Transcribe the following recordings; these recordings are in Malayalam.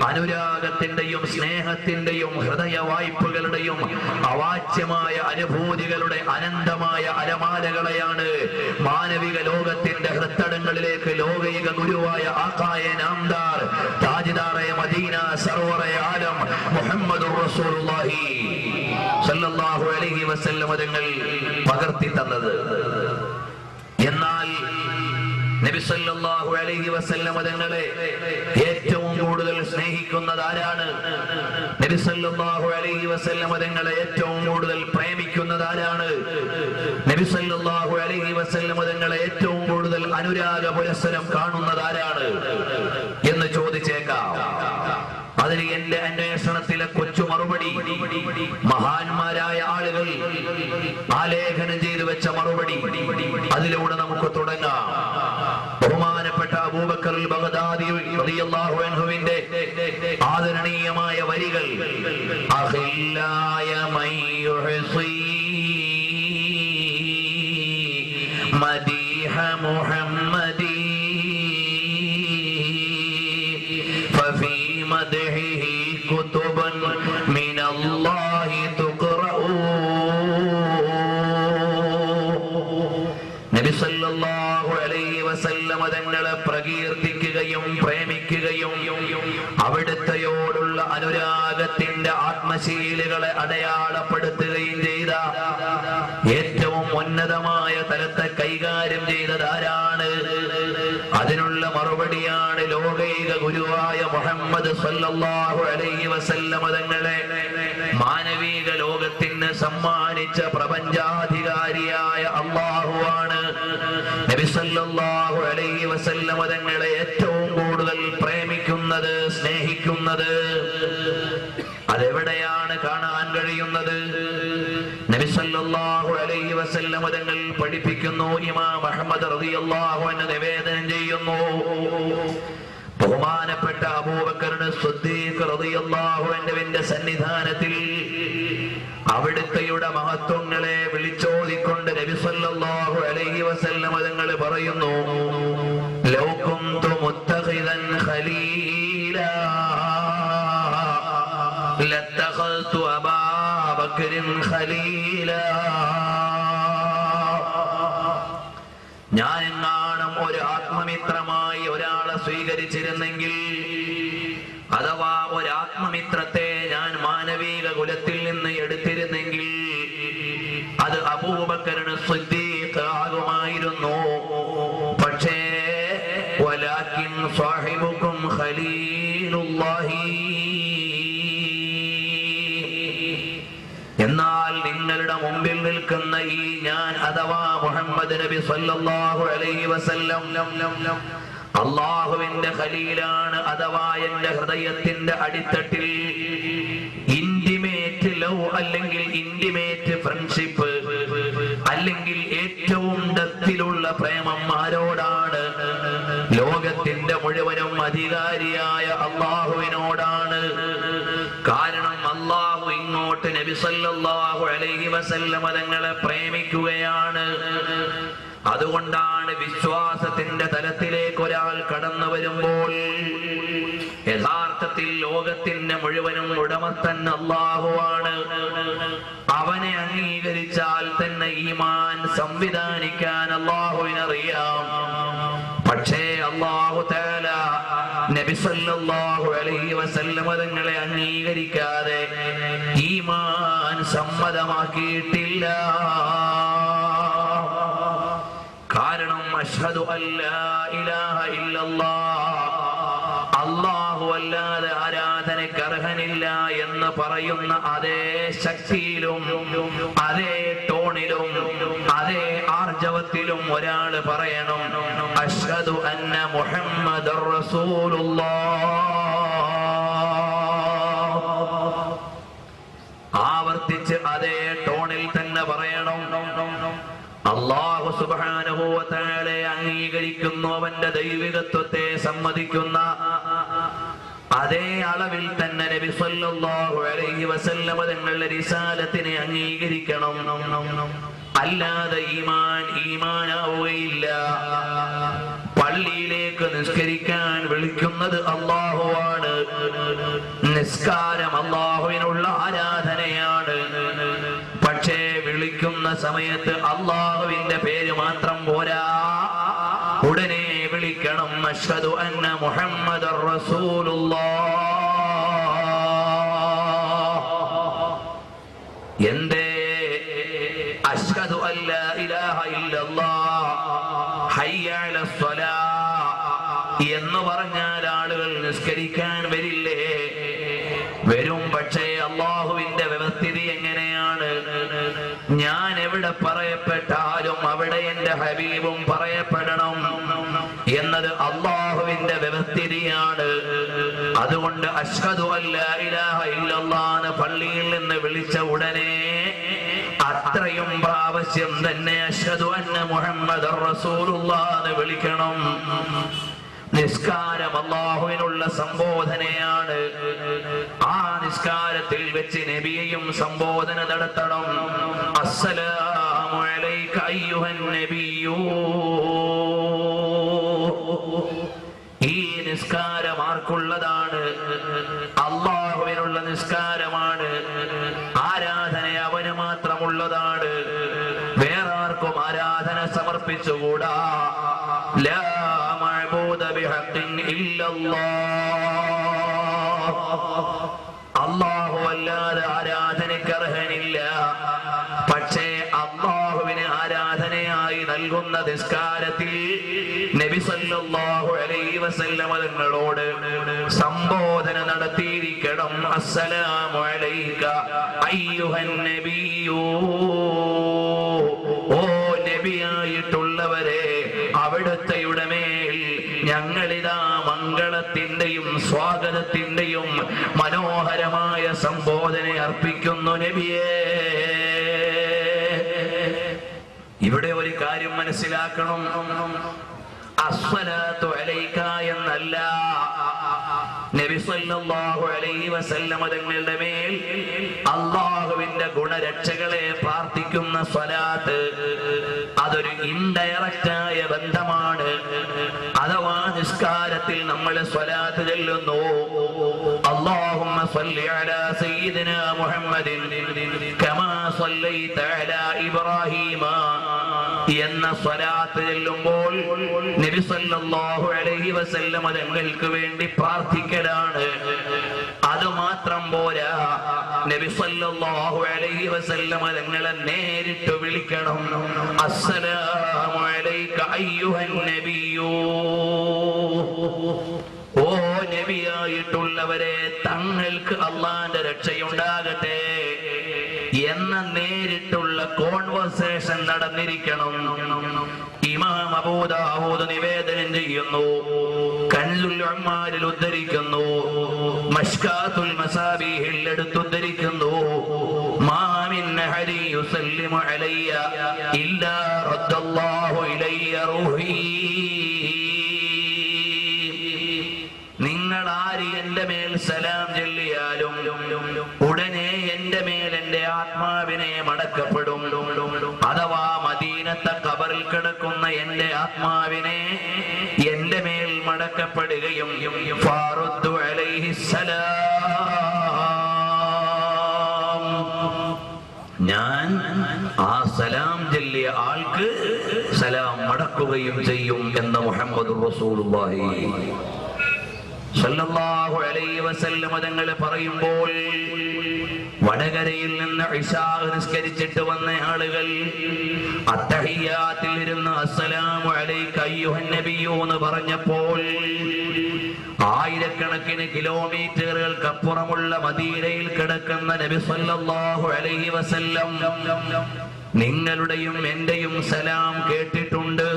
അനുരാഗത്തിന്റെയും സ്നേഹത്തിന്റെയും ഹൃദയ വായ്പകളുടെയും അവാച്യമായ അനുഭൂതികളുടെ അനന്തമായ അലമാലകളെയാണ് മാനവിക ലോകത്തിന്റെ ഹൃത്തടങ്ങളിലേക്ക് ലോകൈക ഗുരുവായ ആഖായ നാംദാർ താജ്ദാറെ മദീന സർവറെ ആലം മുഹമ്മദുർ റസൂലുള്ളാഹി സല്ലല്ലാഹു അലൈഹി വസല്ലം തങ്ങൾ പകർത്തി തന്നത്. എന്നാൽ നബി സല്ലല്ലാഹു അലൈഹി വസല്ലം തങ്ങളെ ഏറ്റവും കൂടുതൽ സ്നേഹിക്കുന്നത് ആരാണ്? നബി സല്ലല്ലാഹു അലൈഹി വസല്ലം തങ്ങളെ ഏറ്റവും കൂടുതൽ പ്രേമിക്കുന്നത് ആരാണ്? നബി സല്ലല്ലാഹു അലൈഹി വസല്ലം തങ്ങളെ ഏറ്റവും കൂടുതൽ അനുരാഗ പുരസ്സരം കാണുന്നത് ആരാണ് എന്ന് ചോദിച്ചേക്കാം. അതിന് എന്റെ അന്വേഷണത്തിലെ കൊച്ചു മറുപടി മഹാന്മാരായ ആളുകൾ ആലേഖനം ചെയ്തു വെച്ച മറുപടി, അതിലൂടെ നമുക്ക് തുടങ്ങാം. ബഹുമാനപ്പെട്ട അബൂബക്കർ ബഗ്ദാദി റളിയല്ലാഹു അൻഹുവിന്റെ ആദരണീയമായ വരികൾ, അഖില്ലായ മയ്യുഹ്സി മദീഹ മുഹമ്മദി ഫഫീ മദ്ഹിഹി കുതുബൻ മിനല്ലാഹി തുഖറഊ. നബി സല്ലല്ലാഹു അലൈഹി വസല്ലം തങ്ങളെ പ്രകീർത്തിക്കുകയും പ്രേമിക്കുകയും അവിടുത്തെയോടുള്ള അനുരാഗത്തിന്റെ ആത്മശീലുകളെ അടയാളപ്പെടുത്തുകയും ചെയ്ത ഏറ്റവും ഉന്നതമായ തലത്തെ കൈകാര്യം ചെയ്തത് ആരാണ്? അതിനുള്ള മറുപടിയാണ് ലോകൈക ഗുരുവായ മുഹമ്മദ് സല്ലല്ലാഹു അലൈഹി വസല്ലം തങ്ങളെ മാനവിക ലോകത്തിന് സമ്മാനിച്ച പ്രപഞ്ചാധികാരിയായ അല്ലാഹുവാണ്. നബി സല്ലല്ലാഹു അലൈഹി വസല്ലം തങ്ങളെ ഏറ്റവും കൂടുതൽ പ്രേമിക്കുന്നത്, സ്നേഹിക്കുന്നത് അതെവിടെയാണ് കാണാൻ കഴിയുന്നത്? നബി സല്ലല്ലാഹു അലൈഹി വസല്ലം തങ്ങൾ പഠിപ്പിക്കുന്നു. ഇമാം അഹ്മദ് റളിയല്ലാഹു അൻഹു നിവേദനം ചെയ്യുന്നു, ബഹുമാനപ്പെട്ട അബൂബക്കർ സിദ്ദീഖ് റളിയല്ലാഹു അൻഹുവിന്റെ സന്നിധാനത്തിൽ അവിടുത്തെയുടെ മഹത്വങ്ങളെ വിളിച്ചോതിക്കൊണ്ട് നബി സല്ലല്ലാഹു അലൈഹി വസല്ലം തങ്ങൾ പറയുന്നു, ലൗ കുന്തു മുത്തഖിദൻ ഖലീലാ ലത്തഖൽതു അബൂബക്കറിൻ ഖലീലാ. ഞാൻ എങ്ങാനും ഒരു ആത്മമിത്രമായി ഒരാളെ സ്വീകരിച്ചിരുന്നെങ്കിൽ, അഥവാ ഒരാത്മമിത്രത്തെ ഞാൻ മാനവിക കുലത്തിൽ നിന്ന് എടുത്തിരുന്നെങ്കിൽ അത് അബൂബക്കർ സിദ്ദീഖ് ആകുമായിരുന്നു. പക്ഷേ വലാകിൻ സാഹിബുക്കും ഖലീലുല്ലാഹി, എന്നാൽ നിങ്ങളുടെ മുമ്പിൽ നിൽക്കുന്ന ഈ ഞാൻ അഥവാ മുഹമ്മദ് നബി സല്ലല്ലാഹു അലൈഹി വസല്ലം അല്ലാഹുവിന്റെ ഖലീലാണ്. അഥവാ എന്റെ ഹൃദയത്തിന്റെ അടിത്തട്ടിൽ ഇന്റിമേറ്റ് ലവ് അല്ലെങ്കിൽ ഇന്റിമേറ്റ് ഫ്രണ്ട്ഷിപ്പ് അല്ലെങ്കിൽ ഏറ്റവും ഡെപ്തിലുള്ള പ്രേമം ആരോടാണ്? ലോകത്തിന്റെ മുഴുവനും അധികാരിയായ അല്ലാഹുവിനോടാണ്. കാരണം അല്ലാഹു ഇങ്ങോട്ട് നബി സല്ലല്ലാഹു അലൈഹി വസല്ലം തങ്ങളെ പ്രേമിക്കുകയാണ്. അതുകൊണ്ടാണ് വിശ്വാസത്തിന്റെ തലത്തിലേക്ക് ഒരാൾ കടന്നു വരുമ്പോൾ യഥാർത്ഥത്തിൽ ലോകത്തിന്റെ മുഴുവനും ഉടമസ്ഥൻ അല്ലാഹുവാണ്. അവനെ അംഗീകരിച്ചാൽ തന്നെ ഈമാൻ സംവിധാനിക്കാൻ അല്ലാഹുവിനറിയാം. പക്ഷേ അല്ലാഹു തആല നബി സല്ലല്ലാഹു അലൈഹി വസല്ലം തങ്ങളെ അംഗീകരിക്കാതെ ഈമാൻ സമ്മതമാക്കിയിട്ടില്ല. കാരണം അഷ്ഹദു അല്ലാ ഇലാഹ ഇല്ലല്ലാഹ്, അല്ലാഹു അല്ലാതെ ആരാധനയ്ക്ക് അർഹനില്ല എന്ന് പറയുന്ന അതേ ശക്തിയിലും അതേ ടോണിലും അതേ ആർജവത്തിലും ഒരാൾ പറയണം, അഷ്ഹദു അന്ന മുഹമ്മദർ റസൂലുള്ളാഹ്. ആവർത്തിച്ച് അതേ ടോണിൽ തന്നെ പറയണം. അല്ലാഹു സുബ്ഹാനഹു വ തആല അംഗീകരിക്കുന്നു, അവന്റെ ദൈവികത്വത്തെ സമ്മതിക്കുന്ന അതേ അളവിൽ തന്നെ നബി സല്ലല്ലാഹു അലൈഹി വസല്ലം തങ്ങളുടെ റിസാലത്തിനെ അംഗീകരിക്കണം. അല്ലാതെ ഈമാനാവുകയില്ല. പള്ളിയിലേക്ക് നിസ്കരിക്കാൻ വിളിക്കുന്നത് അല്ലാഹുവാണ്. നിസ്കാരം അല്ലാഹുവിനുള്ള ആരാധനയാണ്. പക്ഷേ വിളിക്കുന്ന സമയത്ത് അല്ലാഹുവിന്റെ പേര് മാത്രം പോരാ, ഉടനെ വിളിക്കണം അശ്ഹദു അന്ന മുഹമ്മദർ റസൂലുള്ളാഹ്. എന്തേ? അശ്ഹദു അല്ലാ ഇലാഹ ഇല്ലല്ലാഹ് ഹയ്യ അലസ് സ്വലാഹ് എന്ന് പറഞ്ഞാൽ ആളുകൾ നിസ്കരിക്കാൻ വരില്ലേ? വരും. പക്ഷേ അല്ലാഹുവിന്റെ വ്യവസ്ഥിതി എങ്ങനെയാണ്? ഞാൻ എവിടെ പറയപ്പെട്ടാലും അവിടെ എന്റെ ഹബീബും പറയപ്പെടണം എന്നത് അല്ലാഹുവിന്റെ വ്യവസ്ഥിതിയാണ്. അതുകൊണ്ട് അശ്ഹദു അല്ലാ ഇലാഹ ഇല്ലല്ലാഹ് പള്ളിയിൽ നിന്ന് വിളിച്ച ഉടനെ അത്രയും പ്രാവശ്യം തന്നെ അശ്ഹദു അന്ന മുഹമ്മദർ റസൂലുള്ളാഹ് വിളിക്കണം. നിസ്കാരം അല്ലാഹുവിനുള്ള സംബോധനയാണ്. ആ നിസ്കാരത്തിൽ വെച്ച് നബിയെയും സംബോധന നടത്തണം. അസ്സലാമു അലൈക അയ്യുഹൻ നബിയ്യൂ. ഈ നിസ്കാരം ആർക്കുള്ളതാണ്? അല്ലാഹുവിനുള്ള നിസ്കാരമാണ്. ആരാധന അവന് മാത്രമുള്ളതാണ്. വേറെ ആർക്കും ആരാധന സമർപ്പിച്ചുകൂടാ. ലാ മഅബൂദ ബിഹഖിൻ ഇല്ലല്ലാഹ്. അല്ലാഹു അല്ലാതെ ആരാധനയ്ക്ക് അർഹനില്ല. പക്ഷേ അല്ലാഹുവിന് ആരാധനയായി നൽകുന്ന നിസ്കാരത്തിൽ നബി സല്ലല്ലാഹു അലൈഹി വസല്ലം തങ്ങളോട് സംബോധന നടത്തിയിരിക്കണം. അസ്സലാമു അലൈക അയ്യുഹൻ നബിയ്യൂ. ഓ നബിയായിട്ടുള്ളവരെ, അവിടുത്തെയുടെ മേൽ ഞങ്ങളിതാ മംഗളത്തിന്റെയും സ്വാഗതത്തിന്റെയും മനോഹരമായ സംബോധന അർപ്പിക്കുന്നു നബിയേ. ഇവിടെ ഒരു കാര്യം മനസ്സിലാക്കണം. അസ്സലാത്തു അലൈക എന്നല്ല, നബി സല്ലല്ലാഹു അലൈഹി വസല്ലം തങ്ങളുടെ മേൽ അല്ലാഹുവിന്റെ ഗുണരക്ഷകളെ പ്രാർത്ഥിക്കുന്ന സ്വലാത്ത്, അതൊരു ഇൻഡയറക്റ്റായ ബന്ധമാണ്. അഥവാ നിസ്കാരത്തിൽ നമ്മൾ സ്വലാത്ത് ചൊല്ലുന്നു, അല്ലാഹുമ്മ സ്വല്ലി അലാ സയ്യിദിനാ മുഹമ്മദിൻ കമാ സ്വല്ലൈത അലാ ഇബ്രാഹീമ എന്ന സ്വലാത്ത് ചൊല്ലുമ്പോൾ നബി സല്ലല്ലാഹു അലൈഹി വസല്ലം തങ്ങൾക്ക് വേണ്ടി പ്രാർത്ഥിക്കലാണ്. അത് മാത്രം പോരാ, നബി സല്ലല്ലാഹു അലൈഹി വസല്ലം തങ്ങളെ നേരിട്ട് വിളിക്കണം. അസ്സലാമു അലൈക അയ്യുഹൻ നബിയ്യൂ. ഓ നബിയായിട്ടുള്ളവരെ, തങ്ങൾക്ക് അല്ലാഹുവിന്റെ രക്ഷയുണ്ടാകട്ടെ എന്ന നേരിട്ടുള്ള കോൺവെർസേഷൻ നടന്നിരിക്കണം. ഇമാം അബൂ ദാവൂദ് നിവേദനം ചെയ്യുന്നു, കൻസുൽ ഉമ്മാലിൽ ഉദ്ധരിക്കുന്നു, മഷ്കാത്തുൽ മസാബീഹിൽ എടുത്തുദ്ധരിക്കുന്നു, മാ മിൻ അഹദി യുസല്ലിമു അലയ്യ ഇല്ലാ റദ്ദല്ലാഹു ഇലയ്യ റൂഹി. നിങ്ങൾ ആര് എന്റെ മേൽ സലാം ചൊല്ലിയാലും ഉടനെ എന്റെ മേൽ എന്റെ ആത്മാവിനെ മടക്കപ്പെടും. അഥവാ മദീനത്തെ ഖബറിൽ കിടക്കുന്ന എന്റെ ആത്മാവിനെ എന്റെ മേൽ മടക്കപ്പെടുകയും ഫാറുദ്ദു അലൈഹിസ്സലാം, ഞാൻ ആ സലാം ചൊല്ലിയ ആൾക്ക് സലാം മടക്കുകയും ചെയ്യും എന്ന് മുഹമ്മദുർ റസൂലുള്ളാഹി സല്ലല്ലാഹു അലൈഹി വസല്ലം തങ്ങൾ പറയുമ്പോൾ, വടകരയിൽ നിന്ന് ഇശാ നിസ്കരിച്ചിട്ട് വന്ന ആളുകൾ അത്തഹിയ്യാത്തിൽ ഇരുന്ന് അസ്സലാമു അലൈക അയ്യുഹൻ നബിയ്യൂ എന്ന് പറഞ്ഞപ്പോൾ, ആയിരക്കണക്കിന് കിലോമീറ്ററുകൾക്കപ്പുറമുള്ള മദീനയിൽ കിടക്കുന്ന നബി സല്ലല്ലാഹു അലൈഹി വസല്ലം നിങ്ങളുടെയും എന്റെയും സലാം കേട്ടിട്ടുണ്ട്,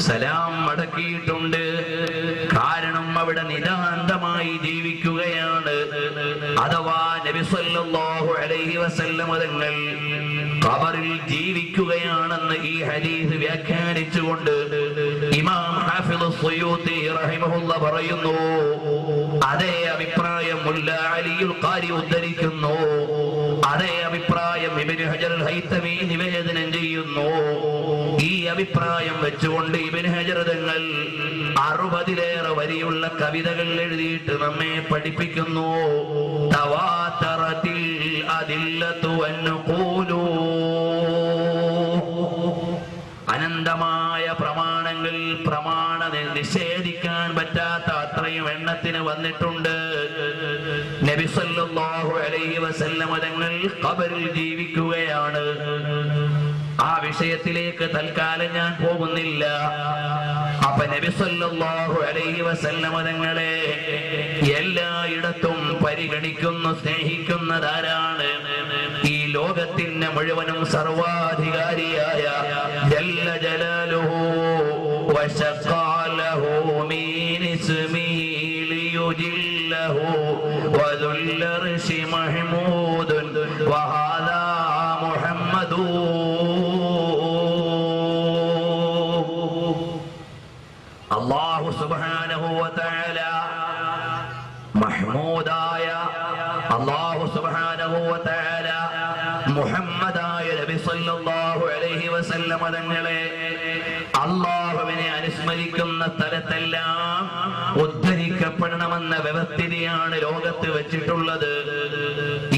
സലാം മടക്കിയിട്ടുണ്ട്. കാരണം അവിടെ നിതാന്തമായി ജീവിക്കുകയാണ്. അഥവാ നബി സല്ലല്ലാഹു അലൈഹി വസല്ലം തങ്ങൾ ഖബറിൽ ജീവിക്കുകയാണെന്ന് ഈ ഹദീസ് വ്യാഖ്യാനിച്ചുകൊണ്ട് ഇമാം ഹാഫിദ് സുയൂത്തി റഹിമഹുല്ലാഹ് പറയുന്നു. അതേ അഭിപ്രായം മുല്ല അലിയുൽ ഖാരി ഉദ്ധരിക്കുന്നു. അതേ അഭിപ്രായം ഇബ്നു ഹജർ ഹജർ ഹൈതമി നിവേദനം ചെയ്യുന്നു. ഈ അഭിപ്രായം വെച്ചുകൊണ്ട് ഇബ്നു ഹജർ തങ്ങൾ 60-ലേറെ വരിയുള്ള കവിതകൾ എഴുതിയിട്ട് നമ്മെ പഠിപ്പിക്കുന്നു. തവാതറത്തിൽ അദില്ലതു വൻഖൂലു, അനന്തമായ പ്രമാണങ്ങൾ, നിഷേധിക്കാൻ പറ്റാത്ത അത്രയും എണ്ണത്തിന് വന്നിട്ടുണ്ട്. നബി സല്ലല്ലാഹു അലൈഹി വസല്ലം തങ്ങൾ ഖബറിൽ ജീവിക്കുകയാണ്. ആ വിഷയത്തിലേക്ക് തൽക്കാലം ഞാൻ പോകുന്നില്ല. അപ്പൊ നബി സല്ലല്ലാഹു അലൈഹി വസല്ലം തങ്ങളെ എല്ലായിടത്തും പരിഗണിക്കുന്നു, സ്നേഹിക്കുന്നതാരാണ്? ഈ ലോകത്തിന്റെ മുഴുവനും സർവാധികാരിയായ ജല്ല ജലാലുഹു വശഖാലഹു മീൻ ഇസ്മിഹി ലിയുജില്ലഹു വദുൽ അർശി മഹ്മൂദുൻ വഹാദാ മുഹമ്മദു. അല്ലാഹു സുബ്ഹാനഹു വ തആല മഹ്മൂദായ അല്ലാഹു സുബ്ഹാനഹു വ തആല മുഹമ്മദായ നബി സല്ലല്ലാഹു അലൈഹി വസല്ലം തങ്ങളെ അല്ലാഹുവിനെ അനുസ്മരിക്കുന്ന സ്ഥലത്തെല്ലാം ഉദ്ധരിക്കപ്പെടണമെന്ന വ്യവസ്ഥിതിയാണ് ലോകത്ത് വെച്ചിട്ടുള്ളത്.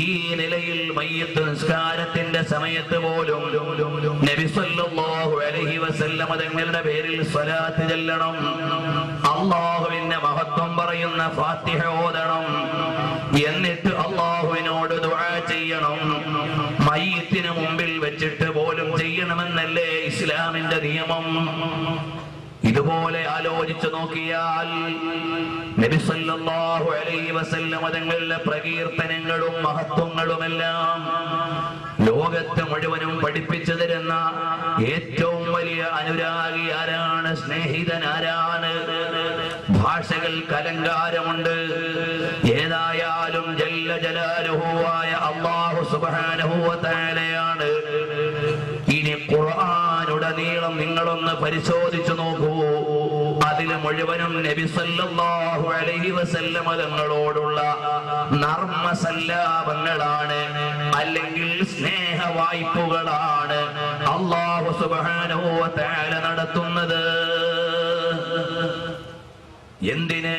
ഈ നിലയിൽ മയ്യിത്ത് നിസ്കാരത്തിന്റെ സമയത്ത് പോലും നബി സല്ലല്ലാഹു അലൈഹി വസല്ലം തങ്ങളുടെ പേരിൽ സ്വലാത്ത് ചൊല്ലണം, അല്ലാഹുവിന്റെ മഹത്വം പറയുന്ന ഫാത്തിഹ ഓതണം, എന്നിട്ട് അല്ലാഹുവിനോട് ദുആ ചെയ്യണം. മയ്യിത്തിന് മുമ്പിൽ വെച്ചിട്ട് പോലും ചെയ്യണമെന്നല്ലേ ഇസ്ലാമിന്റെ നിയമം. ഇതുപോലെ ആലോചിച്ചു നോക്കിയാൽ നബി സല്ലല്ലാഹു അലൈഹി വസല്ലം തങ്ങളുടെ പ്രകീർത്തനങ്ങളും മഹത്വങ്ങളുമെല്ലാം ലോകത്ത് മുഴുവനും പഠിപ്പിച്ചു തരുന്ന ഏറ്റവും വലിയ അനുരാഗി ആരാണ്? സ്നേഹിതൻ ആരാണ്? ഭാഷകൾക്ക് അലങ്കാരമുണ്ട്. ഏതായാലും ജല്ല ജലാലുഹുവായ അല്ലാഹു സുബ്ഹാനഹു വ തആലയാണ്. ഇനി ഖുർആനുടനീളം നിങ്ങളൊന്ന് പരിശോധിച്ചു നോക്കൂ. അതിൽ മുഴുവനും നബി സല്ലല്ലാഹു അലൈഹി വസല്ലം തങ്ങളോടുള്ള നർമ്മസല്ലാപങ്ങളാണ്, അല്ലെങ്കിൽ സ്നേഹവായ്പുകളാണ് അല്ലാഹു സുബ്ഹാനഹു വ തആല നടത്തുന്നത്. എന്തിന്?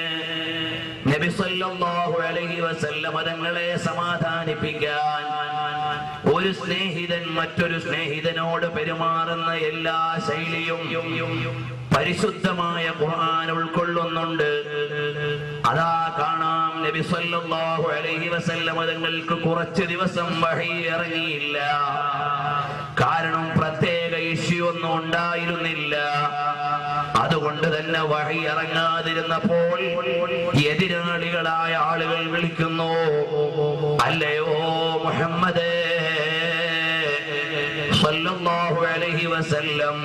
നബി സല്ലല്ലാഹു അലൈഹി വസല്ലം തങ്ങളെ സമാധാനിപ്പിക്കാൻ. ഒരു സ്നേഹിതൻ മറ്റൊരു സ്നേഹിതനോട് പെരുമാറുന്ന എല്ലാ ശൈലിയും പരിശുദ്ധമായ ഖുർആൻ ഉൾക്കൊള്ളുന്നുണ്ട്. അതാ കാണാം, നബി സല്ലല്ലാഹു അലൈഹി വസല്ലം തങ്ങൾക്ക് കുറച്ച് ദിവസം വഹി ഇറങ്ങിയില്ല. കാരണം പ്രത്യേക ഇഷ്യൂ ഒന്നും ഉണ്ടായിരുന്നില്ല. അതുകൊണ്ട് തന്നെ വഹി ഇറങ്ങാതിരുന്നപ്പോൾ എതിരാളികളായ ആളുകൾ വിളിക്കുന്നു, അല്ലയോ മുഹമ്മദേ സല്ലല്ലാഹു അലൈഹി വസല്ലം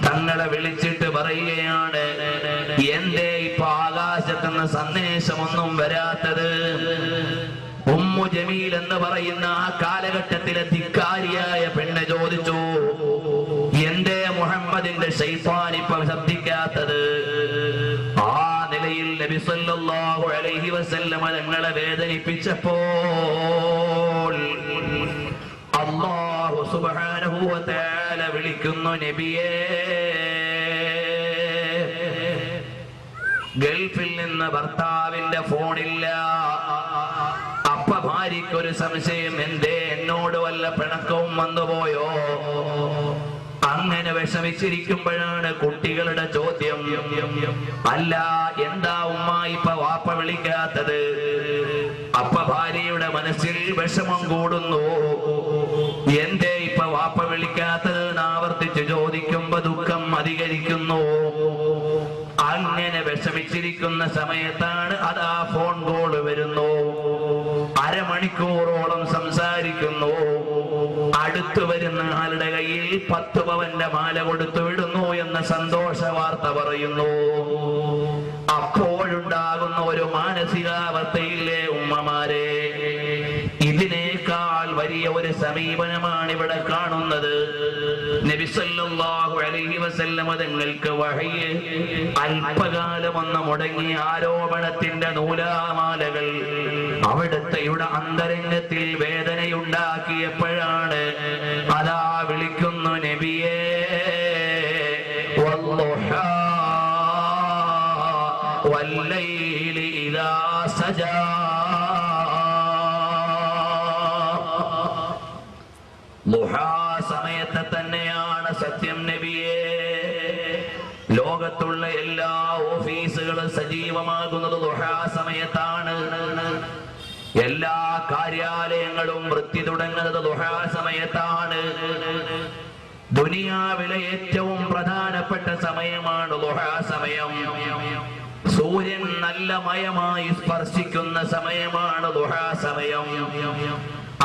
തങ്ങളെ വിളിച്ചിട്ട് പറയുകയാണ്, എന്തേ ഇപ്പൊ ആകാശത്തുനിന്ന് സന്ദേശമൊന്നും വരാത്തത്? ഉമ്മു ജമീൽ എന്ന് പറയുന്ന ആ കാലഘട്ടത്തിലെ ധിക്കാരിയായ പെണ്ണ് ചോദിച്ചു, എന്തേ മുഹമ്മദിന്റെ ശൈത്താൻ ഇപ്പൊ ശബ്ദിക്കാത്തത്? ആ നിലയിൽ നബി സല്ലല്ലാഹു അലൈഹി വസല്ലം തങ്ങളെ വേദനിപ്പിച്ചപ്പോൾ അല്ലാഹു സുബ്ഹാനഹു വ തആല വിളിക്കുന്നു, നബിയേ, ഗൾഫിൽ നിന്ന് ഭർത്താവിന്റെ ഫോണില്ല. അപ്പ ഭാര്യയ്ക്കൊരു സംശയം, എന്തേ എന്നോട് വല്ല പിണക്കവും വന്നുപോയോ? അങ്ങനെ വിഷമിച്ചിരിക്കുമ്പോഴാണ് കുട്ടികളുടെ ചോദ്യം, അല്ല എന്താ ഉമ്മ ഇപ്പൊ വാപ്പ വിളിക്കാത്തത്? അപ്പ ഭാര്യയുടെ മനസ്സിൽ വിഷമം കൂടുന്നു. എന്തേ ഇപ്പൊ വാപ്പ വിളിക്കാത്തത് എന്ന് ആവർത്തിച്ച് ചോദിക്കുമ്പോ ദുഃഖം അധികരിക്കുന്നു. അങ്ങനെ വിഷമിച്ചിരിക്കുന്ന സമയത്താണ് അതാ ഫോൺ കോൾ വരുന്നു. അരമണിക്കൂറോളം സംസാരിക്കുന്നു. അടുത്തു വരുന്ന ആളുടെ കയ്യിൽ 10 പവന്റെ മാല കൊടുത്തു വിടുന്നു എന്ന സന്തോഷ വാർത്ത പറയുന്നു. അപ്പോഴുണ്ടാകുന്ന ഒരു മാനസികാവസ്ഥയില്ലേ ഉമ്മമാരെ? ഇതിനേക്കാൾ വലിയ ഒരു സമീപനമാണ് ഇവിടെ കാണുന്നത്. നബി സല്ലല്ലാഹു അലൈഹി വസല്ലം തങ്ങൾക്ക് വഹി അല്പകാലം ഒന്ന് മുടങ്ങി ആരോപണത്തിന്റെ നൂലാമാലകൾ അവിടുത്തെയുടെ അന്തരംഗത്തിൽ വേദനയുണ്ടാക്കിയപ്പോഴാണ് അതാ വിളിക്കുന്നു നബിയേ വല്ലുഹാ വല്ലൈലി ഇദാ സജാ. ളുഹാ സമയത്ത് തന്നെയാണ് സത്യം നബിയേ. ലോകത്തുള്ള എല്ലാ ഓഫീസുകളും സജീവമാകുന്നത് ളുഹാ സമയത്താണ്. എല്ലാ കാര്യാലയങ്ങളും വൃത്തി തുടങ്ങുന്നത് ളുഹാ സമയത്താണ്. ദുനിയാവിലെ ഏറ്റവും പ്രധാനപ്പെട്ട സമയമാണ് ളുഹാ സമയം. സൂര്യൻ നല്ല മയമായി സ്പർശിക്കുന്ന സമയമാണ് ളുഹാ സമയം.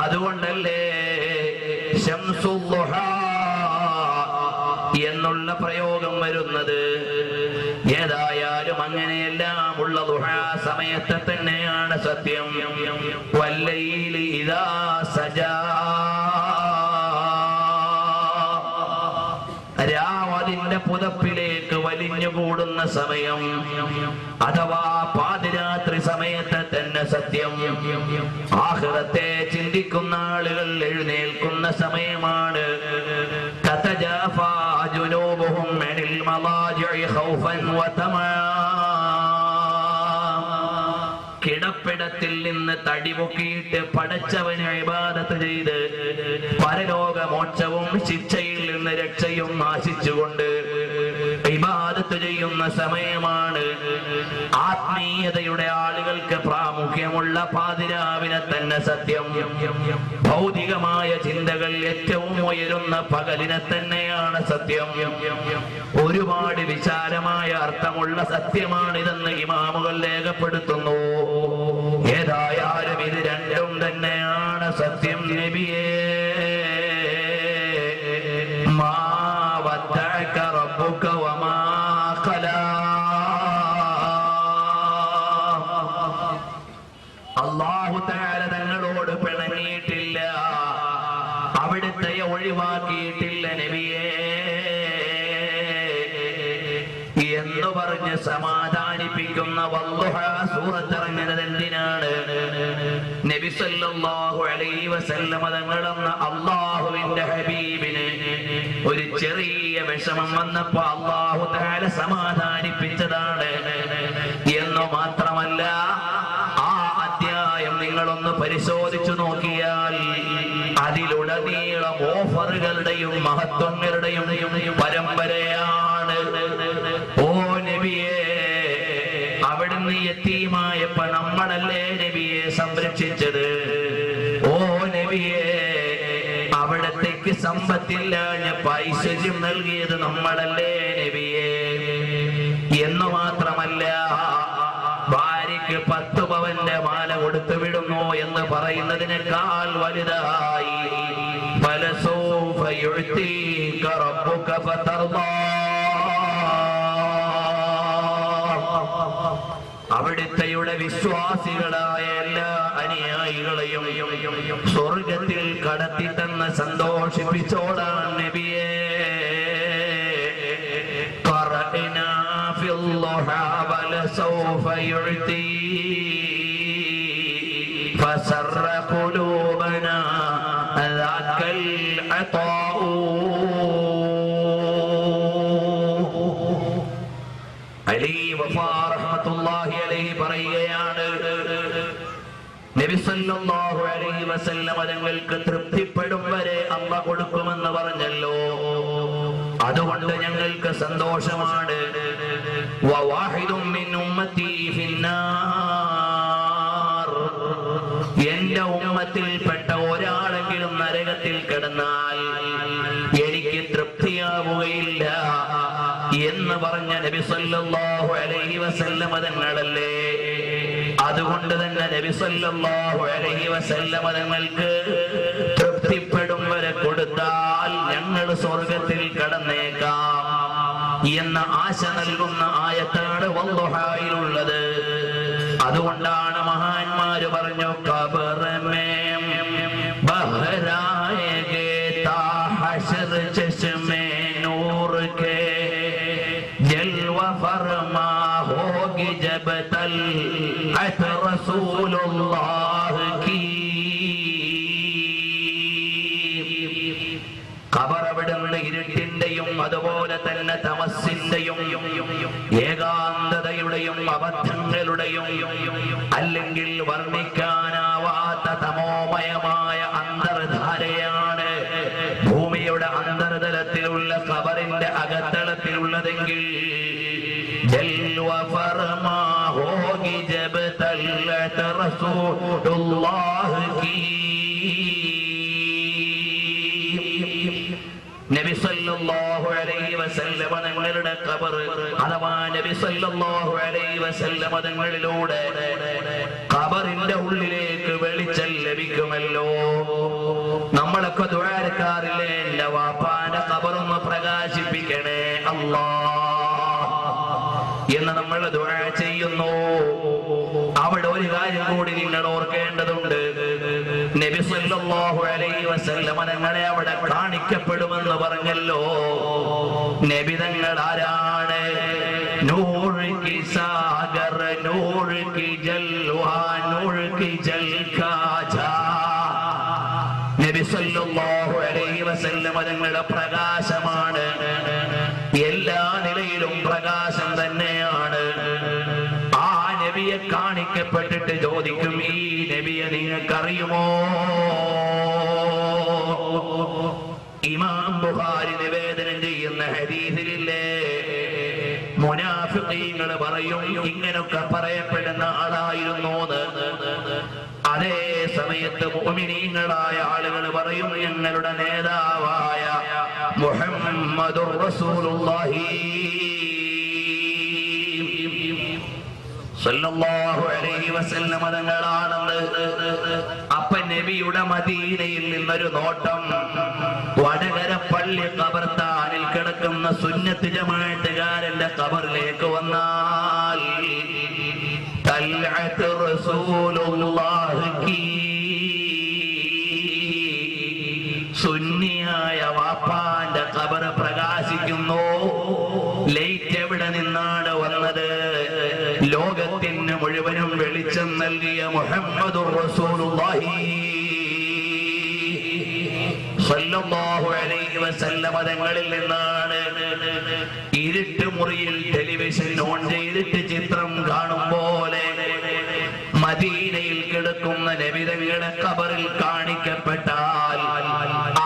അതുകൊണ്ടല്ലേ ശംസുൽ ളുഹാ എന്നുള്ള പ്രയോഗം വരുന്നത്. ഏതായാലും അങ്ങനെയെല്ലാം ഉള്ള ളുഹാ സമയത്ത് തന്നെയാണ് സത്യം. വല്ലൈലി ഇദാ സജാ, രാവതിന്റെ പുതപ്പിലേക്ക് വലിഞ്ഞുകൂടുന്ന സമയം അഥവാ പാതിരാത്രി സമയത്ത് തന്നെ സത്യം. ആഖിറത്തെ ചിന്തിക്കുന്ന ആളുകൾ എഴുന്നേൽക്കുന്ന സമയമാണ്. തതജാഫാ ജുനൂബുഹും അനിൽ മളാജിഇ ഖൗഫൻ വതമാ, കിടപ്പിടത്തിൽ നിന്ന് തടിപൊക്കിയിട്ട് പടച്ചവനെ ഇബാദത്ത് ചെയ്ത് പരലോക മോക്ഷവും ശിക്ഷയിൽ നിന്ന് രക്ഷയും ആശിച്ചുകൊണ്ട് ഇബാദത്ത് ചെയ്യുന്ന സമയമാണ്. ആത്മീയതയുടെ ആളുകൾക്ക് പ്രാമുഖ്യമുള്ള പാതിരാവിനെ തന്നെ സത്യം. ഭൗതികമായ ചിന്തകൾ ഏറ്റവും ഉയരുന്ന പകലിനെ തന്നെയാണ് സത്യം. ഒരുപാട് വിശാലമായ അർത്ഥമുള്ള സത്യമാണിതെന്ന് ഇമാമുകൾ രേഖപ്പെടുത്തുന്നു. ഏതായാലും ഇത് രണ്ടും തന്നെയാണ് സത്യം നബിയേ. മാ വദ്ദഅക റബ്ബുക വമാ ഖലാ, അല്ലാഹു തആല തങ്ങളോട് പിണങ്ങിയിട്ടില്ല, അവിടുത്തെ ഒഴിവാക്കിയിട്ടില്ല നബിയേ എന്ന് പറഞ്ഞ് സമാധാനിപ്പിക്കുന്ന വല്ലുഹാ സൂറത്ത് ഇറങ്ങുന്നത് എന്തിനാണ്? നബി സല്ലല്ലാഹു അലൈഹി വസല്ലം തങ്ങളെന്ന അല്ലാഹുവിന്റെ ഹബീബിന് ഒരു ചെറിയ വിഷമം വന്നപ്പോ അല്ലാഹു തആല സമാധാനിപ്പിച്ചതാണ് എന്ന് മാത്രമല്ല, ആ അധ്യായം നിങ്ങളൊന്ന് പരിശോധിച്ചു നോക്കിയാൽ അതിലുടനീളം ഓഫറുകളുടെയും മഹത്വങ്ങളുടെയും പരമ്പരയാണ്. ഓ നബിയേ, അവിടുന്ന് യതീമായപ്പോ നമ്മളല്ലേ നബിയെ സംരക്ഷിച്ചത്? ഓ നബിയേ, അവിടത്തേക്ക് സമ്പത്തില്ലാഞ്ഞപ്പോ ഐശ്വര്യം നൽകിയത് നമ്മളല്ലേ നബിയേ? എന്നു മാത്രമല്ല, ഭാര്യയ്ക്ക് 10 പവന്റെ മാല കൊടുത്തു വിടുന്നു എന്ന് പറയുന്നതിനേക്കാൾ വലുതായി ഫലസൗഫ യുഅ്തീക റബ്ബുക ഫതർദാ, അവിടുത്തെയുടെ വിശ്വാസികളായ എല്ലാ അനുയായികളെയും സ്വർഗത്തിൽ കടത്തി തന്ന് സന്തോഷിപ്പിച്ചോടാൻ നബിയേ. ഖറഅനാ ഫിൽ ളുഹാ വലസൗഫ യുഅ്തീ ഫസറ ഖുലൂബനാ ദാക്കൽ അതാഉ. അലി വഫാ റഹ്മത്തുള്ളാഹി അലൈഹി പറയുകയാണ്, നബി സല്ലല്ലാഹു അലൈഹി വസല്ലം തങ്ങൾക്ക് തൃപ്തിപ്പെടും വരെ അല്ലാഹു കൊടുക്കുമെന്ന് പറഞ്ഞല്ലോ. അതുകൊണ്ട് ഞങ്ങൾക്ക് സന്തോഷമാണ്. വവാഹിദും മിൻ ഉമ്മത്തി ഫിന്നാർ, എന്റെ ഉമ്മത്തിൽപ്പെട്ട ഒരാളെങ്കിലും നരകത്തിൽ കിടന്നാൽ എനിക്ക് തൃപ്തിയാവുകയില്ല എന്ന് പറഞ്ഞ നബി സല്ലല്ലാഹു അലൈഹി വസല്ലം തങ്ങളല്ലേ. അതുകൊണ്ട് തന്നെ നബി സല്ലല്ലാഹു അലൈഹി വസല്ലം തങ്ങൾക്ക് തൃപ്തിപ്പെടും വരെ കൊടുത്താൽ ഞങ്ങൾ സ്വർഗത്തിൽ കടന്നേക്കാം എന്ന ആശ നൽകുന്ന ആയത്താണ് വല്ലുഹായിലുള്ളത്. അതുകൊണ്ടാണ് മഹാന്മാര് പറഞ്ഞു, ഖബറമേ ബഹരായേഗേ താ ഹശർ ചശ്മേ നൂർ കേ ജൽവ ഫർമാ ഹോഗി ജബ് തൽ അത റസൂലുള്ളാഹ് അതുപോലെ തന്നെ തമസ്സിന്റെയും ഏകാന്തതയുടെയും അബദ്ധങ്ങളുടെയും അല്ലെങ്കിൽ വർണ്ണിക്കാനാവാത്ത തമോമയമായ അന്തർധാരയാണ് ഭൂമിയുടെ അന്തർതലത്തിലുള്ള ഖബറിന്റെ അകത്തളത്തിലുള്ളതെങ്കിൽ നബി സല്ലല്ലാഹു അലൈഹി വസല്ലം തങ്ങളുടെ ഖബർ അഥവാ നബി സല്ലല്ലാഹു അലൈഹി വസല്ലം തങ്ങളിലൂടെ ഖബറിന്റെ ഉള്ളിലേക്ക് വെളിച്ചം ലഭിക്കുമല്ലോ. നമ്മളൊക്കെ ദുആരക്കാറില്ലേ, എന്റെ വാപ്പാന്റെ ഖബറൊന്ന് പ്രകാശിപ്പിക്കണേ അല്ലാഹ് എന്ന് നമ്മൾ ദുആ ചെയ്യുന്നു. അവിടെ ഒരു കാര്യം കൂടി നിങ്ങൾ ഓർക്കേണ്ടതുണ്ട്. നബി സല്ലല്ലാഹു അലൈഹി വസല്ലം തങ്ങളെ അവിടെ കാണിക്കപ്പെടുമെന്ന് പറഞ്ഞല്ലോ. നബി തങ്ങൾ ആരാണ്? നൂർ കി സാഗർ, നൂർ കി ജൽവാ, നൂർ കി ജൽകാജാ. നബി സല്ലല്ലാഹു അലൈഹി വസല്ലം തങ്ങളുടെ പ്രകാശമാണ്. എല്ലാ നിലയിലും പ്രകാശം തന്നെയാണ്. ആ നബിയെ കാണിക്കപ്പെട്ടിട്ട് ചോദിക്കും, ഈ നബിയെ നിങ്ങൾക്കറിയുമോ? ഇമാം ബുഖാരി നിവേദനം ചെയ്യുന്ന ഹദീസിലില്ലേ, മുനാഫിഖീങ്ങൾ പറയും ഇങ്ങനൊക്കെ പറയപ്പെടുന്ന ആളായിരുന്നു. അതേ സമയത്ത് മുഅ്മിനീങ്ങളായ ആളുകൾ പറയും ഞങ്ങളുടെ നേതാവായ മുഹമ്മദുർ റസൂലുള്ളാഹി സല്ലല്ലാഹു അലൈഹി വസല്ലം തങ്ങളാണെന്ന്. അപ്പൊ നബിയുടെ മദീനയിൽ നിന്നൊരു നോട്ടം വടകര പള്ളി ഖബർസ്ഥാനിൽ കിടക്കുന്ന സുന്നത്ത് ജമാഅത്തുകാരന്റെ ഖബറിലേക്ക് വന്നാൽ തൽഅത്ത് റസൂലുള്ളാഹി, സുന്നിയായ വാപ്പാന്റെ ഖബർ പ്രകാശിക്കുന്നു. ലൈറ്റ് എവിടെ നിന്നാണ് വന്നത്? ലോകത്തിന് മുഴുവനും വെളിച്ചം നൽകിയ മുഹമ്മദുർ റസൂലുള്ളാഹി സല്ലല്ലാഹു അലൈഹി വസല്ലം തങ്ങളിൽ നിന്നാണ്. ഇരുട്ട് മുറിയിൽ ടെലിവിഷൻ ഓൺ ചെയ്തിട്ട് ചിത്രം കാണും പോലെ മദീനയിൽ കിടക്കുന്ന നബി തങ്ങളുടെ ഖബറിൽ കാണിക്കപ്പെട്ടാൽ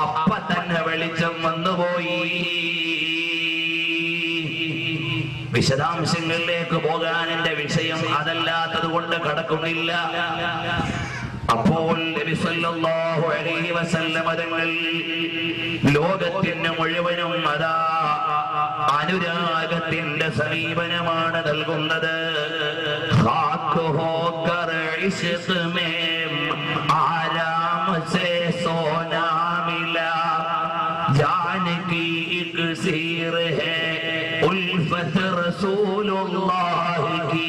അപ്പ തന്നെ വെളിച്ചം വന്നുപോയി. വിശദാംശങ്ങളിലേക്ക് പോകാൻ എന്റെ വിഷയം അതല്ലാത്തത് കൊണ്ട് കടക്കുന്നില്ല. അപ്പോൾ നബി സല്ലല്ലാഹു അലൈഹി വസല്ലം തങ്ങൾ ലോകത്തിന് മുഴുവനും അതാ അനുരാഗത്തിന്റെ സമീപനമാണ് നൽകുന്നത്. ഖാക്ക് hawker Ishq may Aram say സോനാ മിലാ, ജാൻ കി ഇക്സീർ ഹേ ഉൽഫത്ത് റസൂലുള്ളാഹി കി.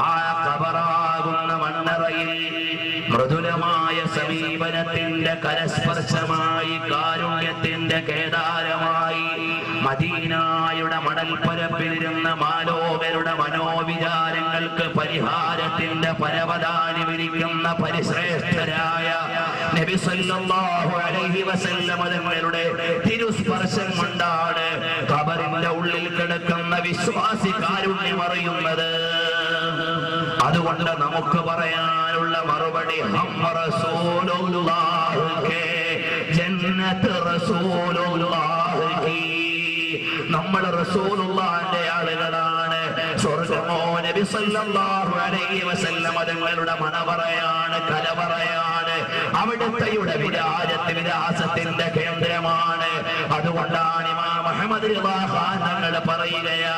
ആ ഖബറാകുന്ന മണ്ണറയിൽ മൃദുലമായ സമീപനത്തിന്റെ കരസ്പർശമായി, കാരുണ്യത്തിന്റെ കേദാരമായി മദീനായുടെ മണൽപ്പരപ്പിലിരുന്ന മാലോകരുടെ മനോവിചാരങ്ങൾക്ക് പരിഹാരത്തിന്റെ പരവതാനി വിരിക്കുന്ന പരിശ്രേഷ്ഠരായ നബി സല്ലല്ലാഹു അലൈഹി വസല്ലം തങ്ങളുടെ തിരുസ്പർശം കൊണ്ടാണ് ഖബറിന്റെ ഉള്ളിൽ കിടക്കുന്ന വിശ്വാസി കാരുണ്യം അറിയുന്നത്. അതുകൊണ്ട് നമുക്ക് പറയാനുള്ള മറുപടി ഹം റസൂലുള്ളാഹി ജന്നത്ത് റസൂലുള്ളാഹി, നമ്മൾ റസൂലുള്ളാഹിന്റെ ആളുകളാണ്. സ്വർഗ്ഗമോ നബി സല്ലല്ലാഹു അലൈഹി വസല്ലം തങ്ങളുടെ മണവറയാണ്, കലവറയാണ്, അവിടുത്തെയുടെ വിലാസത്തിന്റെ കേന്ദ്രമാണ്. അതുകൊണ്ടാണ് ഇമാം മുഹമ്മദ് റിളാ ഖാൻ തങ്ങൾ പറയുകയാ,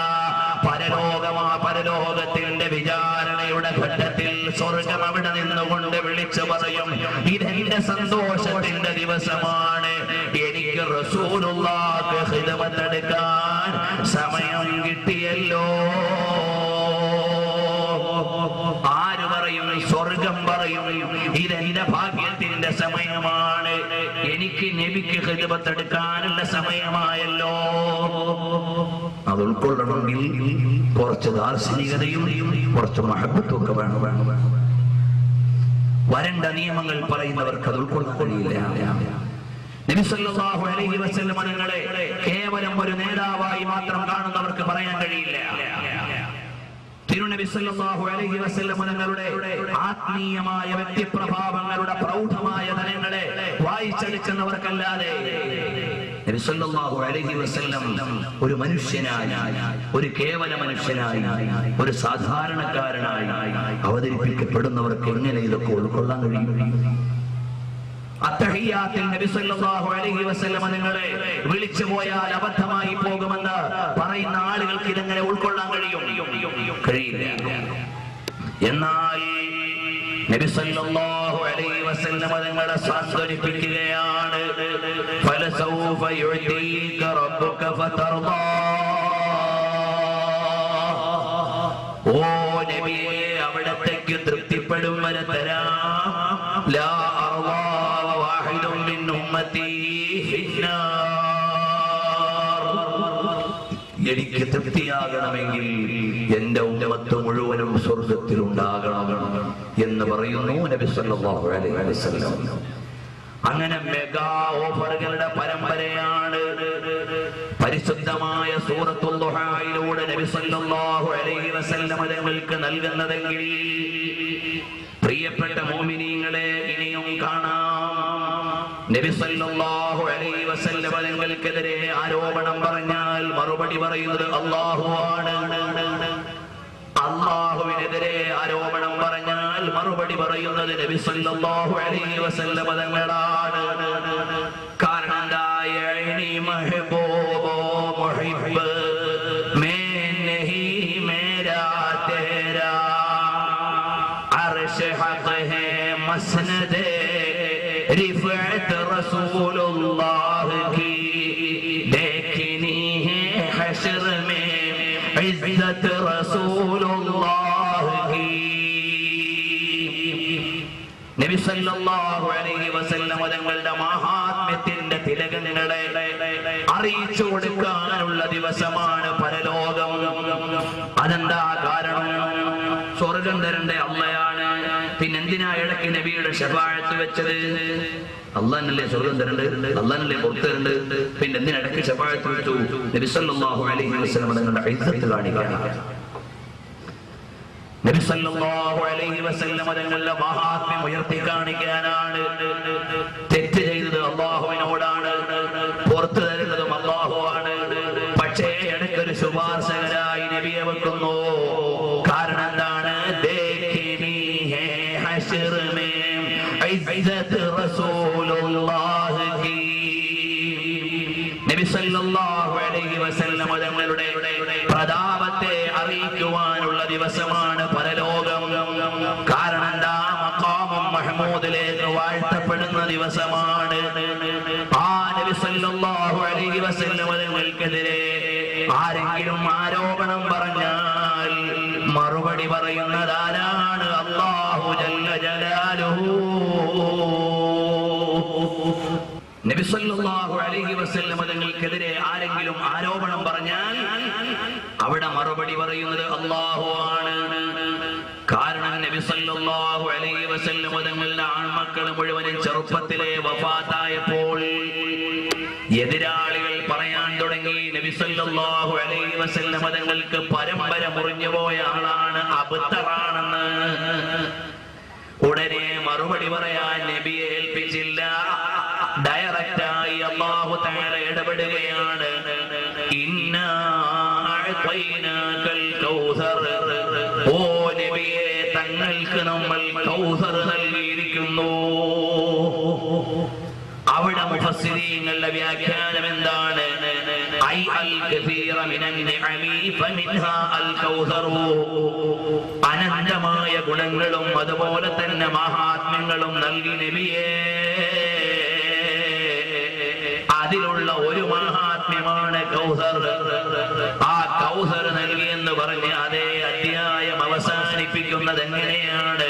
പരലോകത്തിന്റെ വിചാരണയുടെ ഘട്ടത്തിൽ സ്വർഗം അവിടെ നിന്നുകൊണ്ട് വിളിച്ചു പറയും, ഇതെന്റെ സന്തോഷത്തിന്റെ ദിവസമാണ്, എനിക്ക് റസൂലുള്ളാഹിക്ക് ഖിദ്മത്ത് എടുക്കാൻ സമയം കിട്ടിയല്ലോ. ആര് പറയും? സ്വർഗം പറയും, ഇതെന്റെ ഭാഗ്യത്തിന്റെ സമയമാണ്, എനിക്ക് നബിക്ക് ഖിദ്മത്ത് എടുക്കാനുള്ള സമയമായല്ലോ. അത് ഉൾക്കൊള്ളണമെങ്കിൽ കുറച്ച് ദാർശനികതയും കുറച്ച് മഹബത്തും ഒക്കെ വേണം. വരണ്ട നിയമങ്ങൾ പറയുന്നവർക്ക് അത് ഉൾക്കൊള്ളാൻ കഴിയില്ല. നബി സല്ലല്ലാഹു അലൈഹി വസല്ലം തങ്ങളെ കേവലം ഒരു നേതാവായി മാത്രം കാണുന്നവർക്ക് പറയാൻ കഴിയില്ല. തിരുനബി സല്ലല്ലാഹു അലൈഹി വസല്ലം തങ്ങളുടെ ആത്മീയമായ വ്യക്തിപ്രഭാവങ്ങളുടെ പ്രൗഢമായ തലങ്ങളെ വായിച്ചെടുക്കുന്നവർക്കല്ലാതെ നബി സല്ലല്ലാഹു അലൈഹി വസല്ലം ഒരു മനുഷ്യനായി, ഒരു കേവല മനുഷ്യനായി, ഒരു സാധാരണക്കാരനായി അവതരിപ്പിക്കപ്പെടുന്നവർക്ക് എങ്ങനെ ഇതൊക്കെ ഉൾക്കൊള്ളാൻ കഴിയും? അത്തഹിയ്യാത്തിൽ നബി സല്ലല്ലാഹു അലൈഹി വസല്ലം നിങ്ങളെ വിളിച്ചു പോയാൽ അബദ്ധമായി പോകുമെന്ന് പറയുന്ന ആളുകൾക്ക് ഇതെങ്ങനെ ഉൾക്കൊള്ളാൻ കഴിയില്ല. എന്നാൽ നബി സല്ലല്ലാഹു അലൈഹി വസല്ലം നിങ്ങളെ സാന്ത്വനിപ്പിക്കുകയാണ്. ഫലസൗഫ യുഅതീക റബ്ബുക ഫതർദാ. ഓ നബിയെ, അവിടത്തേക്ക് തൃപ്തിപ്പെടും വരെ തരാം. ലാ അർവാ വാഹിദുൻ മിൻ ഉമ്മത്തി ഫിന്നാർ. എനിക്ക് തൃപ്തിയാകണമെങ്കിൽ എന്റെ ഉമ്മത്ത് മുഴുവനും സ്വർഗത്തിൽ ഉണ്ടാകണം എന്ന് പറയുന്നു നബി സല്ലല്ലാഹു അലൈഹി വസല്ലം. അങ്ങനെ മെഗാ ഓഫറുകളുടെ പരമ്പരയാണ് പരിശുദ്ധമായ സൂറത്തുൽ ദുഹായിലൂടെ നബി സല്ലല്ലാഹു അലൈഹി വസല്ലം തങ്ങൾക്ക് നൽകുന്നതെങ്കിൽ പ്രിയപ്പെട്ട മുഅ്മിനീങ്ങളെ, ഇനിയും കാണാം. നബി സല്ലല്ലാഹു അലൈഹി വസല്ലം തങ്ങൾക്കെതിരെ ആരോപണം പറഞ്ഞാൽ മറുപടി പറയുന്നത് അല്ലാഹുവാണ്. അല്ലാഹുവിനെതിരെ ആരോപണം പറഞ്ഞാൽ മറുപടി പറയുന്നത് നബി സല്ലല്ലാഹു അലൈഹി വസല്ലം തങ്ങളാണ്. കാരണം യഅനി മഹബൂബോ മുഹിബ്ബ് മേ നഹി മേരാ തേരാ അർശ് ഹഖ് ഹേ മസ്നദ് റിഫഅത് റസൂലുള്ളാഹ് की देखनी है हश्र में इज्जत रसूलुल्लाह की. നബി സല്ലല്ലാഹു അലൈഹി വസല്ലം തങ്ങളുടെ മഹാത്മ്യത്തിന്റെ തിലകങ്ങളെ അറിയിച്ചു കൊടുക്കാനുള്ള ദിവസമാണ് പരലോകം. അതെന്താ കാരണം? സ്വർഗം തരണ്ടേ അള്ളയാണ്. പിന്നെന്തിനാ ഇടയ്ക്ക് നബിയുടെ ശഫാഅത്ത് വെച്ചത്? അള്ളാഹ്നല്ലേ സ്വർഗം തരണ്ട്, അള്ളാഹ്നല്ലേ പുറത്ത് തരണ്ട്. പിന്നെ എന്തിനിടയ്ക്ക് ശഫാഅത്ത് വെച്ചു? നബി സല്ലല്ലാഹു അലൈഹി വസല്ലം തങ്ങളുടെ ഇസ്സത്ത് കാണിക്കാൻ, നബി സല്ലല്ലാഹു അലൈഹി വസല്ലം തങ്ങളുടെ മഹാത്മ്യം ഉയർത്തി കാണിക്കാനാണ്. തെറ്റ് ചെയ്തത് അള്ളാഹുവിനോടാണ്, പുറത്തു തരുന്നതും അള്ളാഹുവാണ്. പക്ഷേ ഇടയ്ക്കൊരു ശുപാർശകരായി നബിയെ വെക്കുന്നു. കാരണം എന്താണ്? ദേഖിനി ഹേ ഹശ്ർ മേ ഇസ്സത്ത് റസൂലുള്ളാഹ് കി. നബി സല്ലല്ലാഹു അലൈഹി വസല്ലം തങ്ങളുടെ പ്രതാപത്തെ അറിയിക്കുവാനുള്ള ദിവസമാണ് പരലോകം. കാരണം എന്താ? മഖാമും മഹ്മൂദിലേക്ക് വാഴ്ത്തപ്പെടുന്ന ദിവസമാണ്. ആ നബി സല്ലല്ലാഹു അലൈഹി വസല്ലം തങ്ങൾക്കെതിരെ ആരെങ്കിലും ആരോപണം പറഞ്ഞാൽ മറുപടി പറയുന്നത് ആരാണ്? അല്ലാഹു ജല്ല ജലാലുഹു. നബി സല്ലല്ലാഹു അലൈഹി വസല്ലം തങ്ങൾക്കെതിരെ ആരെങ്കിലും ആരോപണം പറഞ്ഞാൽ അവിടെ മറുപടി പറയുന്നത് അല്ലാഹുവാണ്. കാരണം നബി സല്ലല്ലാഹു അലൈഹി വസല്ലം തങ്ങളുടെ ആൺമക്കൾ മുഴുവനും ചെറുപ്പത്തിലെ വഫാത്തായപ്പോൾ എതിരാളികൾ പറയാൻ തുടങ്ങി, നബി സല്ലല്ലാഹു അലൈഹി വസല്ലം തങ്ങൾക്ക് പരമ്പര മുറിഞ്ഞുപോയ ആളാണ്, അബ്തറാണെന്ന്. ഉടനെ മറുപടി പറയാൻ നബിയെ ഏൽപ്പിച്ചില്ല. ഡയറക്റ്റായി അല്ലാഹു തആല ഇടപെടുകയാണ്. ഇന്നാ അഅ്തൈനാകൽ കൗസർ. ഓ നബിയെ, തങ്ങൾക്ക് നമ്മൾ കൗസർ നൽകിയിരിക്കുന്നു. അവിടെ മുഫസ്സിരീങ്ങളുടെ വ്യാഖ്യാനം എന്താണ്? ഐ അൽ കസീറ മിനൻ നിഅമി ഫമിൻഹാ അൽ കൗസറു. അനന്തമായ ഗുണങ്ങളും അതുപോലെ തന്നെ മഹാത്മ്യങ്ങളും നൽകി നബിയെ. അതിലുള്ള ഒരു മഹാത്മ്യമാണ് കൗസർ. ആ കൗസർ നൽകി എന്ന് പറഞ്ഞ് അതേ അധ്യായം അവസാനിപ്പിക്കുന്നത് എങ്ങനെയാണ്?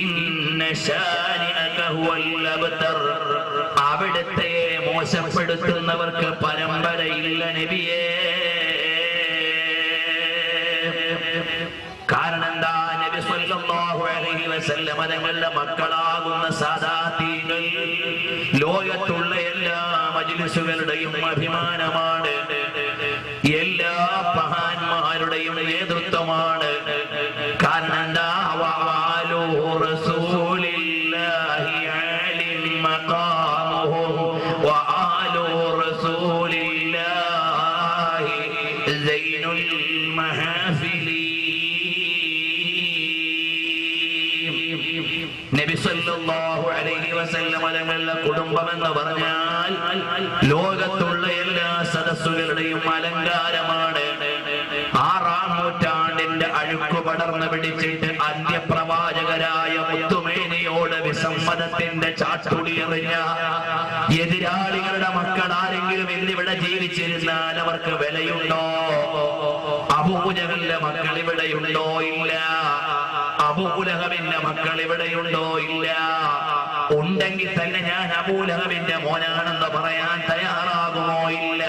ഇന്ന ശാനിഅക ഹുവൽ അബ്തർ. അവിടുത്തെ മോശപ്പെടുത്തുന്നവർക്ക് പരമ്പരയില്ല നബിയേ. കാരണം എന്താ? നബി സല്ലല്ലാഹു അലൈഹി വസല്ലം തങ്ങളുടെ മക്കളാകുന്ന സാദാതീങ്ങൾ ലോകത്തുള്ള എല്ലാ മജ്ലിസുകളുടെയും അഭിമാനമാണ്, എല്ലാ മഹാന്മാരുടെയും നേതൃത്വമാണ്. കാരണം എന്താ? വആലു റസൂലില്ലാഹി അലിം മഖാമുഹും വആലു റസൂലില്ലാഹി സൈനുൽ മഹാഫിലി. നബി സല്ലല്ലാഹു അലൈഹി വസല്ലം തങ്ങളുടെ കുടുംബം എന്ന് പറഞ്ഞാൽ ലോകത്തുള്ള എല്ലാ സദസ്സുകളുടെയും അലങ്കാരമാണ്. 6-ാം നൂറ്റാണ്ടിന്റെ അഴുക്കു പടർന്നു പിടിച്ചിട്ട് അന്ത്യപ്രവാചകരായ മുത്തുമേനിയോട് വിസമ്മതത്തിന്റെ ചാട്ടുടി എറിഞ്ഞ എതിരാളികളുടെ മക്കൾ ആരെങ്കിലും ഇന്നിവിടെ ജീവിച്ചിരുന്നാൽ അവർക്ക് വിലയുണ്ടോ? അബൂജഹലിന്റെ മക്കൾ ഇവിടെയുണ്ടോ? ഇല്ല. അബൂലഹബിന്റെ മക്കൾ ഇവിടെയുണ്ടോ? ഇല്ല. ഉണ്ടെങ്കിൽ തന്നെ ഞാൻ അബൂലഹബിന്റെ മോനാണെന്ന് പറയാൻ തയ്യാറാകുമോ? ഇല്ല.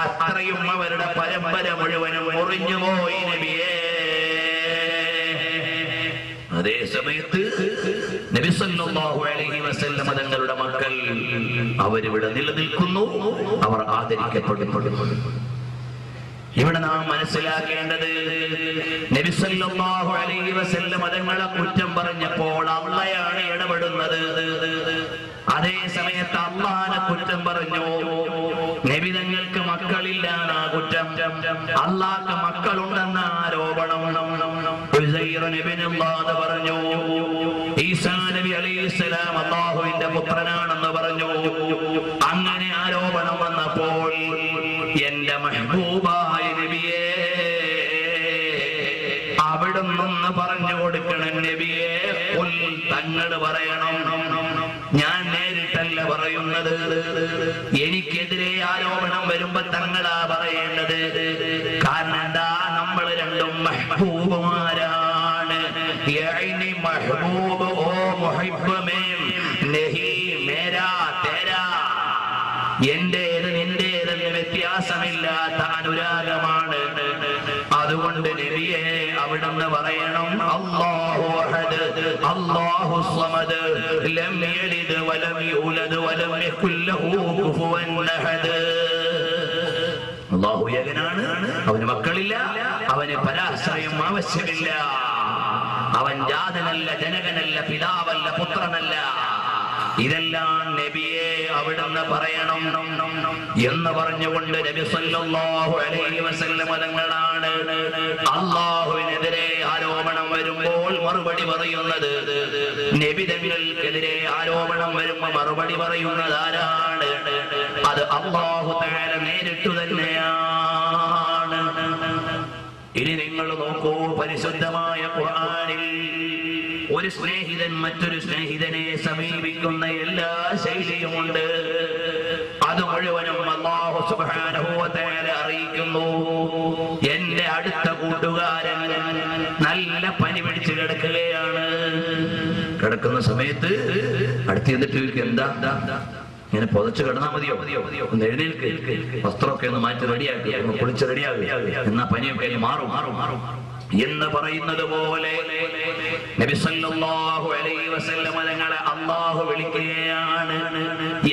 അത്രയും അവരുടെ പരമ്പര മുഴുവനും മുറിഞ്ഞുപോയി നബിയേ. അതേ സമയത്ത് നബി സല്ലല്ലാഹു അലൈഹി വസല്ലം തങ്ങളുടെ മക്കൾ അവരിവിടെ നിലനിൽക്കുന്നു, അവർ ആദരിക്കപ്പെടുന്നു. ഇവിടെ നാം മനസ്സിലാക്കേണ്ടത്, നബി സല്ലല്ലാഹു അലൈഹി വസല്ലം തങ്ങളെ കുറ്റം പറഞ്ഞപ്പോൾ അള്ളയാണ് ഇടപെടുന്നത്. അതേ സമയത്ത് അള്ളാനെ കുറ്റം പറഞ്ഞു. നബി തങ്ങൾക്ക് മക്കളില്ലാന്ന കുറ്റം, അള്ളാഹ്ക്ക് മക്കളുണ്ടെന്ന ആരോപണം. ഉസൈർ നബിയുള്ളാഹ് പറഞ്ഞു. ഈസാ നബി അലൈഹിസ്സലാം അല്ലാഹുവിന്റെ പുത്രനാണെന്ന് പറഞ്ഞു. അങ്ങനെ ആരോപണം വന്നപ്പോൾ എന്റെ മെഹബൂബായ നബിയേ, അവിടുന്ന് പറഞ്ഞു കൊടുക്കണം നബിയേ. തങ്ങൾ പറയണം, ഞാൻ നേരിട്ടല്ല പറയുന്നത്. എനിക്കെതിരെ ആരോപണം വരുമ്പോ തങ്ങളാ പറയേണ്ടത്. കാരണം എന്താ? നമ്മൾ രണ്ടും മെഹബൂബുമാരാണ്. മെഹബൂബ് ഓ മുഹിബ്ബ് മേം നഹി മേരാ തേരാ. എന്റേത് നിന്റേതെന്ന് വ്യത്യാസമില്ലാത്ത അനുരാഗമാണ്. അതുകൊണ്ട് നബിയെ അവിടുന്ന് പറയണം, അല്ലാഹു അഹദ് അല്ലാഹു സ്വമദ് ലം യലിദ് വലം യൂലദ് വലം യകുൽ ലഹു കുഫുവൻ അഹദ്. അല്ലാഹു ഏകനാണ്, അവന് മക്കളില്ല, അവന് പരാശ്രയം ആവശ്യമില്ല. അവൻ ജാതനല്ല, ജനകനല്ല, പിതാവല്ല, പുത്രനല്ല. ഇതെല്ലാം നബിയെ അവിടുന്ന് പറയണം എന്ന് പറഞ്ഞുകൊണ്ട് നബി സല്ലല്ലാഹു അലൈഹി വസല്ലം തങ്ങളാണ് അല്ലാഹുവിനെതിരെ ആരോപണം വരുമ്പോൾ മറുപടി പറയുന്നത്. നബി തങ്ങൾക്കെതിരെ ആരോപണം വരുമ്പോൾ മറുപടി പറയുന്നത് ആരാണ്? അത് അല്ലാഹു തആല നേരിട്ടു തന്നെയാണ്. ഇനി നിങ്ങൾ നോക്കൂ, പരിശുദ്ധമായ ഖുർആനിൽ ഒരു സ്നേഹിതൻ മറ്റൊരു സ്നേഹിതനെ സമീപിക്കുന്ന എല്ലാ ശൈലിയുമുണ്ട്. അത് മുഴുവനും അല്ലാഹു സുബ്ഹാനഹു വ തആല അറിയിക്കുന്നു. എന്റെ അടുത്ത കൂട്ടുകാരൻ നല്ല പനി പിടിച്ച് കിടക്കുകയാണ്. കിടക്കുന്ന സമയത്ത് അടുത്ത് എന്നിട്ട് എന്താ ഇങ്ങനെ പൊതച്ച് കിടന്നാൽ മതിയോ? ഒന്ന് എഴുന്നേൽക്ക്, വസ്ത്രമൊക്കെ ഒന്ന് മാറ്റി റെഡിയാക്കി, ഒന്ന് കുളിച്ച് റെഡിയാകുക, എന്നാ പനിയൊക്കെ മാറും എന്ന് പറയുന്നത് പോലെ നബി സല്ലല്ലാഹു അലൈഹി വസല്ലം തങ്ങളെ അല്ലാഹു വിളിക്കുകയാണ്.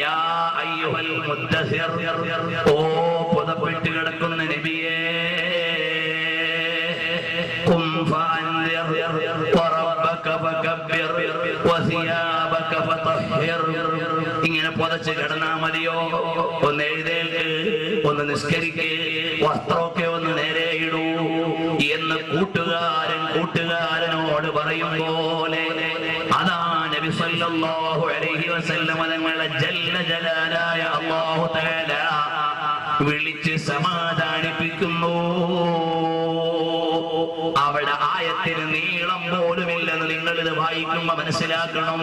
യാ അയ്യുഹൽ മുദ്ദസിർ, ഓ പുതപ്പെട്ട് കിടക്കുന്ന നബിയേ, ഖും ഫഅൻദിർ വറബ്ബക ഫകബ്ബിർ വസിയാബക ഫതഹിർ. ഇങ്ങനെ പുതച്ച് കിടന്നാ മതിയോ? ഒന്ന് എഴുന്നേൽക്ക്, ഒന്ന് നിസ്കരിക്ക്, വസ്ത്രമൊക്കെ ഒന്ന് നേരെ ഇടൂ എന്ന് കൂട്ടുകാരനോട് പറയും പോലെ അതാ നബി സല്ലല്ലാഹു അലൈഹി വസല്ലം തങ്ങളെ ജല്ല ജലാലായ അല്ലാഹു തആല വിളിച്ച് സമാധാനിപ്പിക്കുന്നു. അവിടെ ആയത്തിന് നീളം പോലുമില്ലെന്ന് നിങ്ങൾ ഇത് വായിക്കുമ്പോ മനസ്സിലാക്കണം.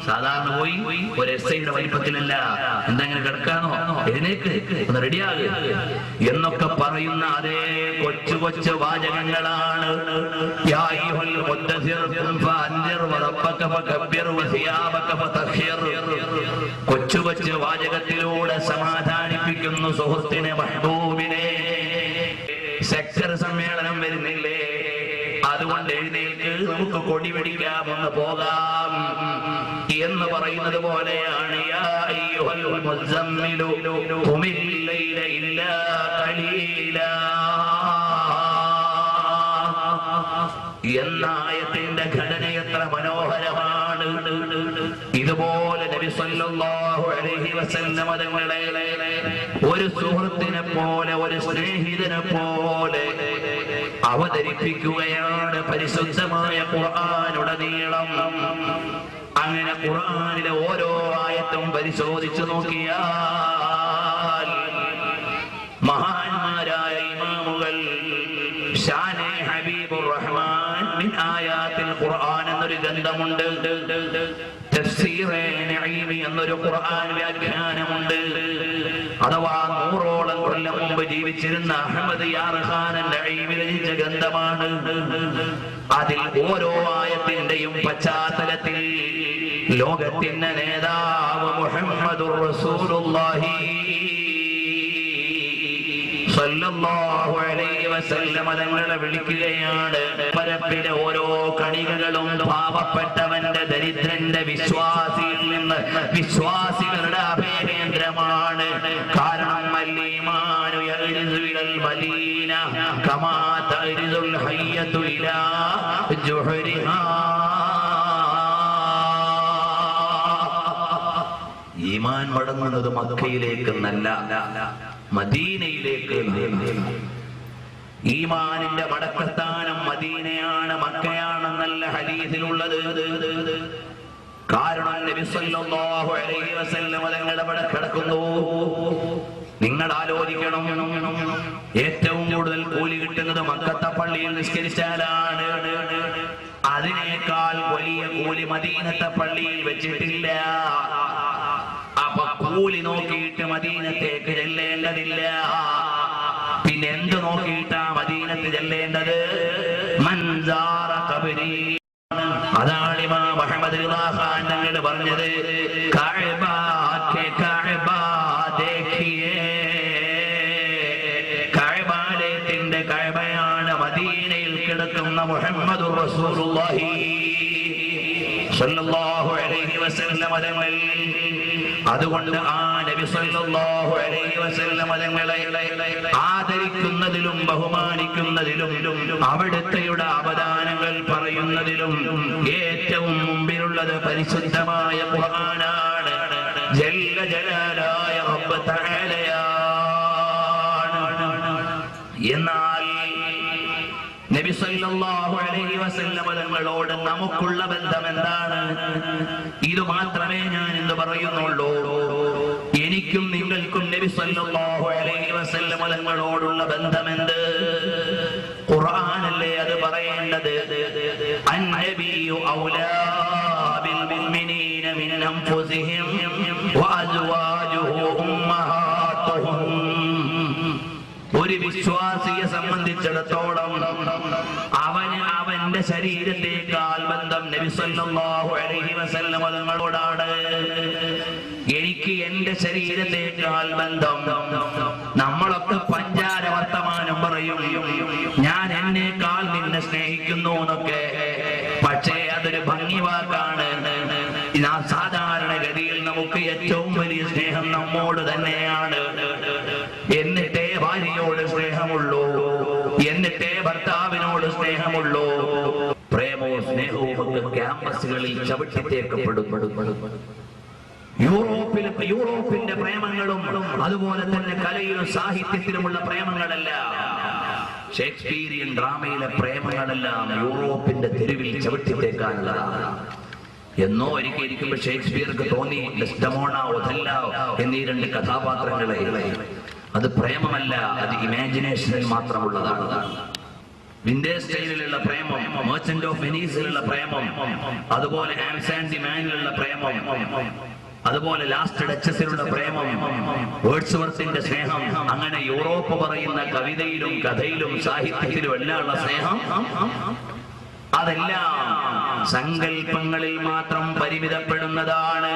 സാധാരണ പോയി ഒരു എസ്ഐയുടെ വലിപ്പത്തിലല്ല, എന്തെങ്കിലും കിടക്കാനോ എഴുന്നേക്ക്, ഒന്ന് റെഡിയാകുക എന്നൊക്കെ പറയുന്ന അതേ കൊച്ചു കൊച്ചു വാചകങ്ങളാണ്. കൊച്ചു കൊച്ചു വാചകത്തിലൂടെ സമാധാനിപ്പിക്കുന്നു സുഹൃത്തിനെ, മഹ്ബൂബിനെ. സെക്ടർ സമ്മേളനം വരുന്നില്ലേ? അതുകൊണ്ട് എഴുന്നേൽക്കുക, എഴുന്നേൽക്ക്, നമുക്ക് കൊടി പിടിക്കാം, ഒന്ന് പോകാം എന്ന് പറയുന്നത് പോലെയാണ്. യാ അയ്യുഹൽ മുസമ്മിലു ഖുമിൽ ലൈല ഇല്ലാ ഖലീലാ എന്ന ആയത്തിന്റെ ഘടന എത്ര മനോഹരമാണ്. ഇതുപോലെ നബി സല്ലല്ലാഹു അലൈഹി വസല്ലം തങ്ങളെ ഒരു സുഹൃത്തിനെ പോലെ, ഒരു സ്നേഹിതനെ പോലെ അവതരിപ്പിക്കുകയാണ് പരിശുദ്ധമായ ഖുർആനുടനീളം. അങ്ങനെ ഖുർആനിലെ ഓരോ ആയത്തും പരിശോധിച്ചു നോക്കിയാൽ മഹാന്മാരായ ഇമാമുകൾ ഷാനെ ഹബീബുർ റഹ്മാൻ മിൻ ആയാത്തിൽ ഖുർആൻ എന്നൊരു ഗ്രന്ഥമുണ്ട്. തഫ്സീറെ നഈമി എന്നൊരു ഖുർആൻ വ്യാഖ്യാനമുണ്ട്. അഥവാ 100ഓളം കൊല്ലം മുമ്പ് ജീവിച്ചിരുന്ന അഹ്മദ് യാർ ഖാൻ നഈമി രചിച്ച ഗ്രന്ഥമാണ്. അതിൽ ഓരോ ആയത്തിന്റെയും പശ്ചാത്തലത്തിൽ ലോകത്തിന്റെ നേതാവ് മുഹമ്മദുർ റസൂലുള്ളാഹി സല്ലല്ലാഹു അലൈഹി വസല്ലം തങ്ങളെ വിളിക്കുകയാണ്. പരപ്പിലെ ഓരോ കണികകളും പാവപ്പെട്ടവന്റെ, ദരിദ്രന്റെ, വിശ്വാസിയിൽ നിന്ന് വിശ്വാസികളുടെ അഭയകേന്ദ്രമാണ്. കാരണം അൽ-ഈമാനു യഗ്രിസു ഇലൽ മദീന കമാ തഗ്രിസുൽ ഹയ്യതു ഇലാ ജുഹരിഹാ. ഈമാൻ മടങ്ങുന്നത് മക്കയിലേക്ക് എന്നല്ല, മദീനയിലേക്ക്. ഈമാനിന്റെ മടക്കസ്ഥാനം മദീനയാണ്, മക്കയാണെന്നല്ല ഹദീസിലുള്ളത്. കാരണം നബി സല്ലല്ലാഹു അലൈഹി വസല്ലം തങ്ങൾ അവിടെ കിടക്കുന്നു. നിങ്ങൾ ആലോചിക്കണം, ഏറ്റവും കൂടുതൽ കൂലി കിട്ടുന്നത് മക്കത്തെ പള്ളിയിൽ നിസ്കരിച്ചാലാണ്. അതിനേക്കാൾ വലിയ കൂലി മദീനത്തെ പള്ളിയിൽ വെച്ചിട്ടില്ല. അപ്പൊ കൂലി നോക്കിയിട്ട് മദീനത്തേക്ക് ചെല്ലേണ്ടതില്ല. പിന്നെ എന്ത് നോക്കിയിട്ടാ മദീനത്ത് ചെല്ലേണ്ടത്? മൻസാറ ഖബരി. അതാണ് ഇമാം അഹ്മദ് റിളാ ഖാൻ തങ്ങൾ പറഞ്ഞത്, കഅബ കെ കഅബ ദേഖിയേ. കഅബാലയത്തിന്റെ കഅബയാണ് മദീനയിൽ കിടക്കുന്ന മുഹമ്മദുർ റസൂലുള്ളാഹി സല്ലല്ലാഹു അലൈഹി വസല്ലം തങ്ങൾ. അതുകൊണ്ട് ആ നബി സല്ലല്ലാഹു അലൈഹി വസല്ലം തങ്ങളെ ആദരിക്കുന്നതിലും ബഹുമാനിക്കുന്നതിലും അവിടുത്തെയുടെ അവദാനങ്ങൾ പറയുന്നതിലും ഏറ്റവും മുമ്പിലുള്ളത് പരിശുദ്ധമായ ഖുർആനാണ്. ജല്ല ജലാലായ റബ്ബ് തആലയാണ്. എന്നാൽ നബി സല്ലല്ലാഹു അലൈഹി വസല്ലം തങ്ങളോട് നമുക്കുള്ള ബന്ധം എന്താണ്? ഇത് മാത്രമേ ഞാൻ ഇന്ന് പറയുന്നുള്ളൂ. എനിക്കും നിങ്ങൾക്കും നബി സല്ലല്ലാഹു അലൈഹി വസല്ലം തങ്ങളോടുള്ള ബന്ധമെന്ത്? ഖുർആനല്ലേ അത് പറയേണ്ടത്. അന്നബിയു ഔലാ ബിൽ മുഅ്മിനീന മിൻ അൻഫുസിഹിം വഅസ്വാജുഹു ഉമ്മഹാത്തുഹും. ഒരു വിശ്വാസിയെ സംബന്ധിച്ചിടത്തോളം അവന്റെ ശരീരത്തേക്കാൾ ബന്ധം നബി സല്ലല്ലാഹു അലൈഹി വസല്ലം തങ്ങളോടാണ്. എനിക്ക് എന്റെ ശരീരത്തേക്കാൾ ബന്ധം. നമ്മളൊക്കെ പഞ്ചാര വർത്തമാനം പറയും, ഞാൻ എന്നേക്കാൾ നിന്നെ സ്നേഹിക്കുന്നു എന്നൊക്കെ. പക്ഷേ അതൊരു ഭംഗി വാക്കാണ്. സാധാരണഗതിയിൽ നമുക്ക് ഏറ്റവും വലിയ സ്നേഹം നമ്മോട് തന്നെയാണ്. എന്നിട്ടേ ഭാര്യയോട് സ്നേഹമുള്ളൂ, എന്നിട്ടേ ഭർത്താവിനോട് സ്നേഹമുള്ളൂ. പ്രേമവും സ്നേഹവും ഒക്കെ ക്യാമ്പസുകളിൽ ചവിട്ടിത്തേക്കപ്പെടും. യൂറോപ്പിന്റെ പ്രേമങ്ങളും അതുപോലെ തന്നെ കലയിലും സാഹിത്യത്തിലുമുള്ള പ്രേമങ്ങളല്ല, ഷേക്സ്പീരിയൻ ഡ്രാമയിലെ പ്രേമങ്ങളെല്ലാം യൂറോപ്പിന്റെ തെരുവിൽ ചവിട്ടിത്തേക്കാനുള്ളതാണ്. എന്നോ ഒരിക്കൽ ഇരിക്കുമ്പോൾ ഷേക്സ്പിയർക്ക് തോന്നി ഡെസ്ഡമോണ, ഒഥല്ലോ എന്നീ 2 കഥാപാത്രങ്ങളെ. അത് പ്രേമമല്ല, അത് ഇമാജിനേഷനിൽ മാത്രമുള്ളതാണ്. വിന്റേജ് സ്റ്റൈലിലുള്ള പ്രേമം, മെർച്ചന്റ് ഓഫ് വെനീസിലുള്ള പ്രേമം, അതുപോലെ ആംസാൻഡി മാനിലുള്ള പ്രേമം, അതുപോലെ ലാസ്റ്റ് ഡച്ചസിലുള്ള പ്രേമം, വേർഡ്സ്വർത്തിന്റെ സ്നേഹം, അങ്ങനെ യൂറോപ്പ് പറയുന്ന കവിതയിലും കഥയിലും സാഹിത്യത്തിലും എല്ലാം ഉള്ള സ്നേഹം, അതെല്ലാം സങ്കല്പങ്ങളിൽ മാത്രം പരിമിതപ്പെടുന്നതാണ്.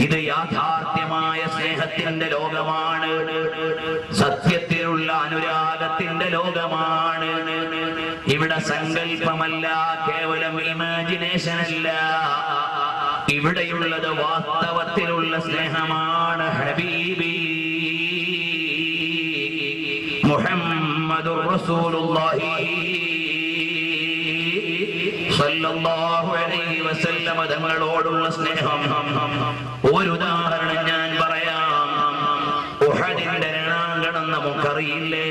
ഇത് യാഥാർത്ഥ്യമായ സ്നേഹത്തിന്റെ ലോകമാണ്, സത്യത്തിലുള്ള അനുരാഗത്തിന്റെ ലോകമാണ്. ഇവിടെ സങ്കല്പമല്ല, കേവലം ഇമാജിനേഷൻ അല്ല, ഇവിടെയുള്ളത് വാസ്തവത്തിലുള്ള സ്നേഹമാണ്. ഹബീബി മുഹമ്മദുർ റസൂലുള്ളാഹി സല്ലല്ലാഹു അലൈഹി വസല്ലം തങ്ങളോടുള്ള സ്നേഹം. ഒരു ഉദാഹരണം ഞാൻ പറയാം. ഉഹദിന്റെ രണാങ്കണം നമുക്കറിയില്ലേ?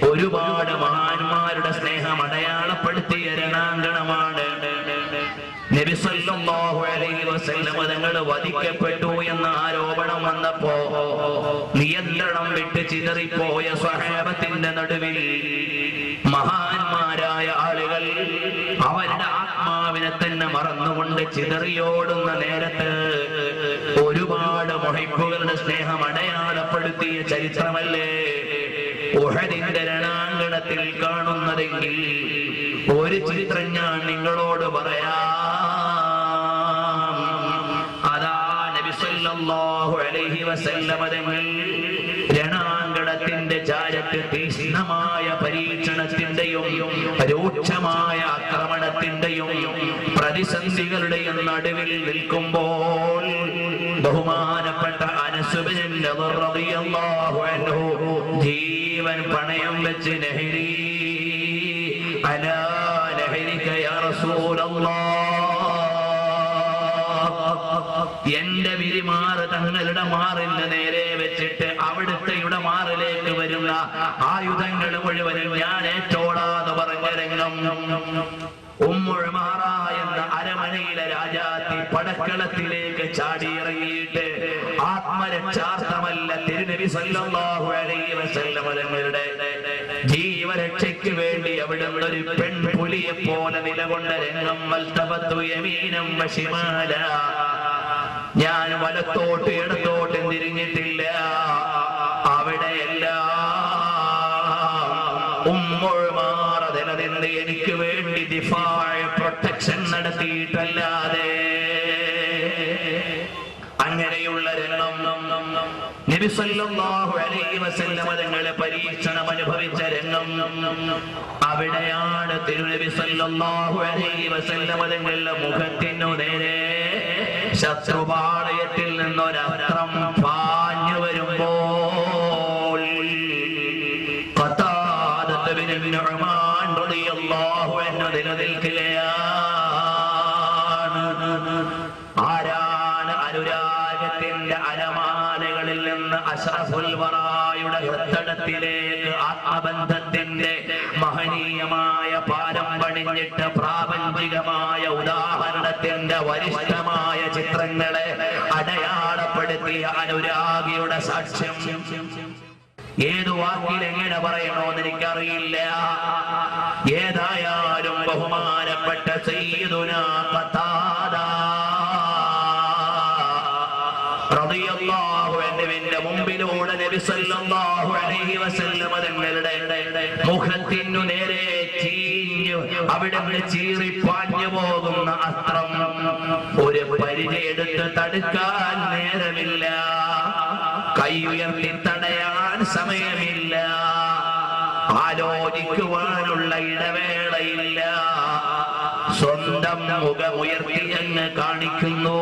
ഒരുപാട് മഹാന്മാരുടെ സ്നേഹം അടയാളപ്പെടുത്തിയ രണാങ്കണമാണ്. നബി സല്ലല്ലാഹു അലൈഹി വസല്ലം തങ്ങൾ വധിക്കപ്പെട്ടു എന്ന ആരോപണം വന്നപ്പോ നിയന്ത്രണം വിട്ട് ചിതറിപ്പോയ സ്വഹാബത്തിന്റെ നടുവിൽ മഹാന്മാരായ ആളുകൾ അവരുടെ ആത്മാവിനെ തന്നെ മറന്നുകൊണ്ട് ചിതറിയോടുന്ന നേരത്ത് ഒരുപാട് മുഹിബ്ബുകളുടെ സ്നേഹം അടയാളപ്പെടുത്തിയ ചരിത്രമല്ലേ ഉഹദിന്റെ രണാങ്കണത്തിൽ കാണുന്നതെങ്കിൽ ഒരു ചിത്രം ഞാൻ നിങ്ങളോട് പറയാം. അതാ നബി സല്ലല്ലാഹു അലൈഹി വസല്ലം തങ്ങൾ രണാങ്കണത്തിന്റെ ചാരത്ത് തീക്ഷ്ണമായ പരീക്ഷണത്തിന്റെയും രൂക്ഷമായ ആക്രമണത്തിന്റെയും പ്രതിസന്ധികളുടെയും നടുവിൽ നിൽക്കുമ്പോൾ ബഹുമാനപ്പെട്ട അനസ് ബിൻ നദർ റളിയല്ലാഹു അൻഹു ജീവൻ പണയം വെച്ച് നഹരി അലാ നഹരിക യാ റസൂലല്ലാഹ്, എന്റെ വിരിമാറ് തങ്ങളുടെ മാറിന് നേരെ വെച്ചിട്ട് അവിടുത്തെയുടെ മാറിലേക്ക് വരുന്ന ആയുധങ്ങൾ മുഴുവനും ഞാൻ ഏറ്റോളാന്ന് പറഞ്ഞ രംഗം. ഉമ്മുൽ ഉമാറ എന്ന അരമനയിലെ രാജാത്തി പടക്കളത്തിലേക്ക് ചാടിയിറങ്ങിയിട്ട് ആത്മരക്ഷാർത്ഥമല്ല തിരുനബി സല്ലല്ലാഹു അലൈഹി വസല്ലം തങ്ങളുടെ ജീവരക്ഷയ്ക്ക് വേണ്ടി അവിടെ ഒരു പെൺപുലിയെ പോലെ നിലകൊണ്ട രംഗം. വൽതബത്തു യമീനം വശിമാല, ഞാൻ വലത്തോട്ട് ഇടത്തോട്ട് തിരിഞ്ഞിട്ടില്ല. അവിടെയെല്ലാം ഉമ്മുൽ ഉമാറ നിന്ന് എനിക്ക് വേണ്ടി ദിഫാഅ് പ്രൊട്ടക്ഷൻ നടത്തിയിട്ടല്ലാതെ. അങ്ങനെയുള്ള രംഗം നബി സല്ലല്ലാഹു അലൈഹി വസല്ലം തങ്ങളെ പരീക്ഷണം അനുഭവിച്ച രംഗം. അവിടെയാണ് തിരുനബി സല്ലല്ലാഹു അലൈഹി വസല്ലം തങ്ങളുടെ മുഖത്തിനു നേരെ ശത്രുപാളയത്തിൽ നിന്നൊരസ്ത്രം പാഞ്ഞു വരുമ്പോൾ ഖതാദത്ത് ബിൻ നുഅ്മാൻ റളിയല്ലാഹു അൻഹു നിലനിൽക്കുകയാണ്. ആരാണ് അനുരാഗത്തിന്റെ അലമാലകളിൽ നിന്ന് അശ്റഫുൽ വറായുടെ ഹൃദയത്തിലേക്ക് ആത്മബന്ധത്തിന്റെ മഹനീയമായ പാരം പണിഞ്ഞിട്ട് പ്രാപഞ്ചികമായ ഉദാഹരണത്തിന്റെ വരിഷ്ഠമായ ചിത്രങ്ങളെ അടയാളപ്പെടുത്തിയ അനുരാഗിയുടെ സാക്ഷ്യം. ഏതു വാക്കിൽ എങ്ങനെ പറയണോന്ന് എനിക്കറിയില്ല. ഏതായാലും ബഹുമാനപ്പെട്ട സയ്യിദുനാ ഖതാദ റളിയല്ലാഹു അൻഹുവിന്റെ മുമ്പിലൂടെ നബി സല്ലല്ലാഹു അലൈഹി വസല്ലം തങ്ങളുടെ മുഖത്തിനു നേരെ ചീഞ്ഞു അവിടെ ചീറിപ്പാഞ്ഞു പോകുന്ന അസ്ത്രം ഒരു പരിചയെടുത്ത് തടുക്കാൻ നേരമില്ല, കൈയുയർത്തി തടയാൻ സമയമില്ല, ആലോചിക്കുവാനുള്ള ഇടവേളയില്ല. സ്വന്തം മുഖമുയർത്തി അങ്ങ് കാണിക്കുന്നു.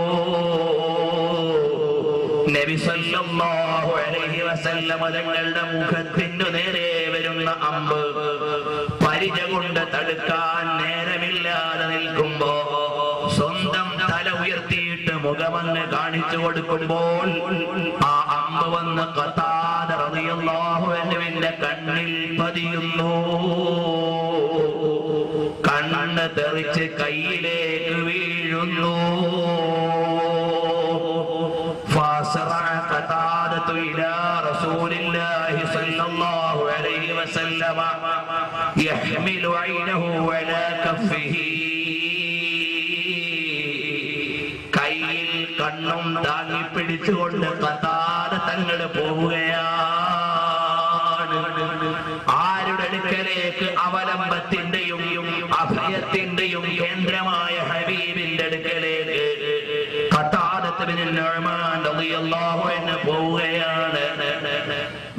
നബി സല്ലല്ലാഹു അലൈഹി വസല്ലം തങ്ങളുടെ മുഖത്തിനു നേരെ വരുന്ന അമ്പ് പരിച കൊണ്ട് തടുക്കാൻ നേരമില്ലാതെ നിൽക്കുമ്പോ സ്വന്തം തല ഉയർത്തിയിട്ട് മുഖമങ്ങ് കാണിച്ചു കൊടുക്കുമ്പോൾ ആ അമ്പ് വന്ന് ഖതാദ റളിയല്ലാഹു അൻഹുവിന്റെ കണ്ണിൽ പതിയുന്നു. കണ്ണ് തെറിച്ച് കയ്യിലേക്ക് വീഴുന്നു. فأسرع قتادة إلى رسول الله صلى الله عليه وسلم يحمل عينه على كفه. കയ്യിൽ കണ്ണും താങ്ങി പിടിച്ചുകൊണ്ട് ഖതാദ തങ്ങൾ പോവുകയാണ്. ആരുടെ അടുക്കലേക്ക്? അവലംബത്തിന്റെയും അഭയത്തിന്റെയും കേന്ദ്രമായ ഹബീബിന്റെ അടുക്കലേക്ക് ഖതാദത്ത് ബിൻ നുഅ്മാൻ റളിയല്ലാഹു അൻഹു പോവുകയാണ്.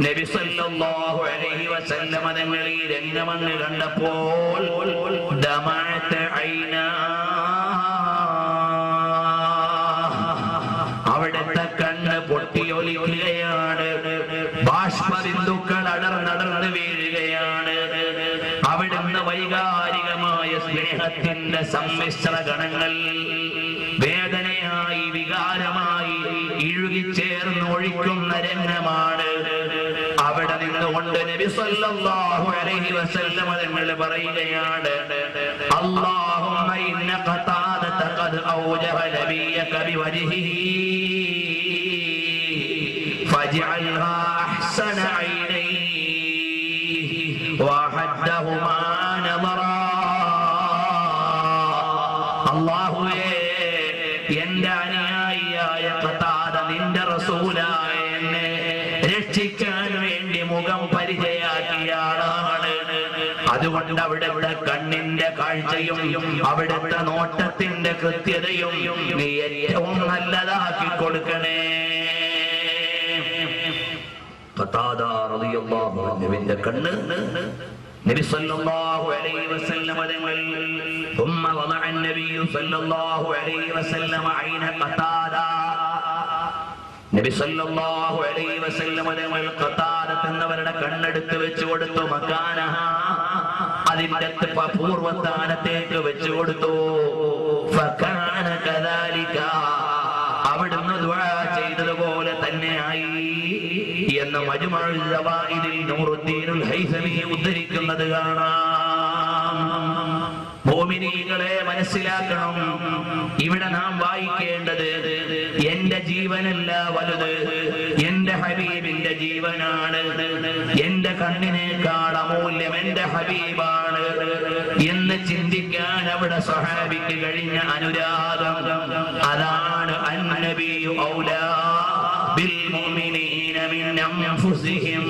നബി സല്ലല്ലാഹു അലൈഹി വസല്ലം വസല്ലമ തങ്ങൾ ഈ രംഗമങ്ങ് കണ്ടപ്പോൾ ദമഅത ഐനാ, അവിടുത്തെ കണ്ണ് പൊട്ടിയൊലിക്കുകയാണ്, ബാഷ്പബിന്ദുക്കൾ അടർന്നടർന്ന് വീഴുകയാണ്. അവിടുന്ന് വൈകാരികമായ സ്നേഹത്തിന്റെ സമ്മിശ്ര ഗണങ്ങൾ വേദനയായി വികാരമായി ഇഴുകിച്ചേർന്ന് ഒഴിക്കുന്ന രംഗമാണ്. അവിടെ നിന്നുകൊണ്ട് നബി സല്ലല്ലാഹു അലൈഹി വസല്ലം തങ്ങൾ പറയുകയാണ്, അല്ലാഹുമ്മ ഇന്ന ഖതാദത ഖദ് ഔജഹ നബിയക ബിവജ്ഹിഹി ഫജ്അൽഹാ അഹ്സന ഐനൈഹി വഹദ്ദഹുമാ നദറാ. അല്ലാഹുവേ, എന്റെ അനുയായിയായ ഖതാദ നിന്റെ റസൂലായ എന്നെ രക്ഷിക്കാൻ വേണ്ടി മുഖം പരിചയാക്കിയ ആളാണ്. അതുകൊണ്ട് അവിടുത്തെ കണ്ണിന്റെ കാഴ്ചയും അവിടുത്തെ നോട്ടത്തിന്റെ കൃത്യതയും നീ ഏറ്റവും നല്ലതാക്കി കൊടുക്കണേ. ഖതാദ റളിയല്ലാഹു അൻഹുവിന്റെ കണ്ണ് നബി സല്ലല്ലാഹു അലൈഹി വസല്ലം തങ്ങൾ ثم وضع النبي صلى الله عليه وسلم عين قتادة. നബി സല്ലല്ലാഹു അലൈഹി വസല്ലം തങ്ങൾ ഖതാദ എന്നവരുടെ കണ്ണെടുത്ത് വെച്ചു കൊടുത്തു. മക്കാനഹ, അതിന്റെ പൂർവ്വസ്ഥാനത്തേക്ക് വെച്ചു കൊടുത്തു. ഫകാന കദാലിക, അവിടുന്ന് ദുആ ചെയ്തതുപോലെ തന്നെയായി എന്ന് മജ്മുഉൽ സവാഇദിൽ നൂറുദ്ദീനുൽ ഹൈസമി ഉദ്ധരിക്കുന്നത് കാണാം. മോമിനീകളെ മനസ്സിലാക്കണം, ഇവിടെ നാം വായിക്കേണ്ടത് എന്റെ ജീവനല്ല വലുത്, എന്റെ ഹബീബിന്റെ ജീവനാണ്. എന്റെ കണ്ണിനേക്കാൾ അമൂല്യം എന്റെ ഹബീബാണ് എന്ന് ചിന്തിക്കാൻ അവിടെ സ്വഹാബിക്ക് കഴിഞ്ഞ അനുരാഗം. അതാണ് അന്നബിയു ഔലാ ബിൽ മുഅ്മിനീന മിൻ അൻഫുസിഹിം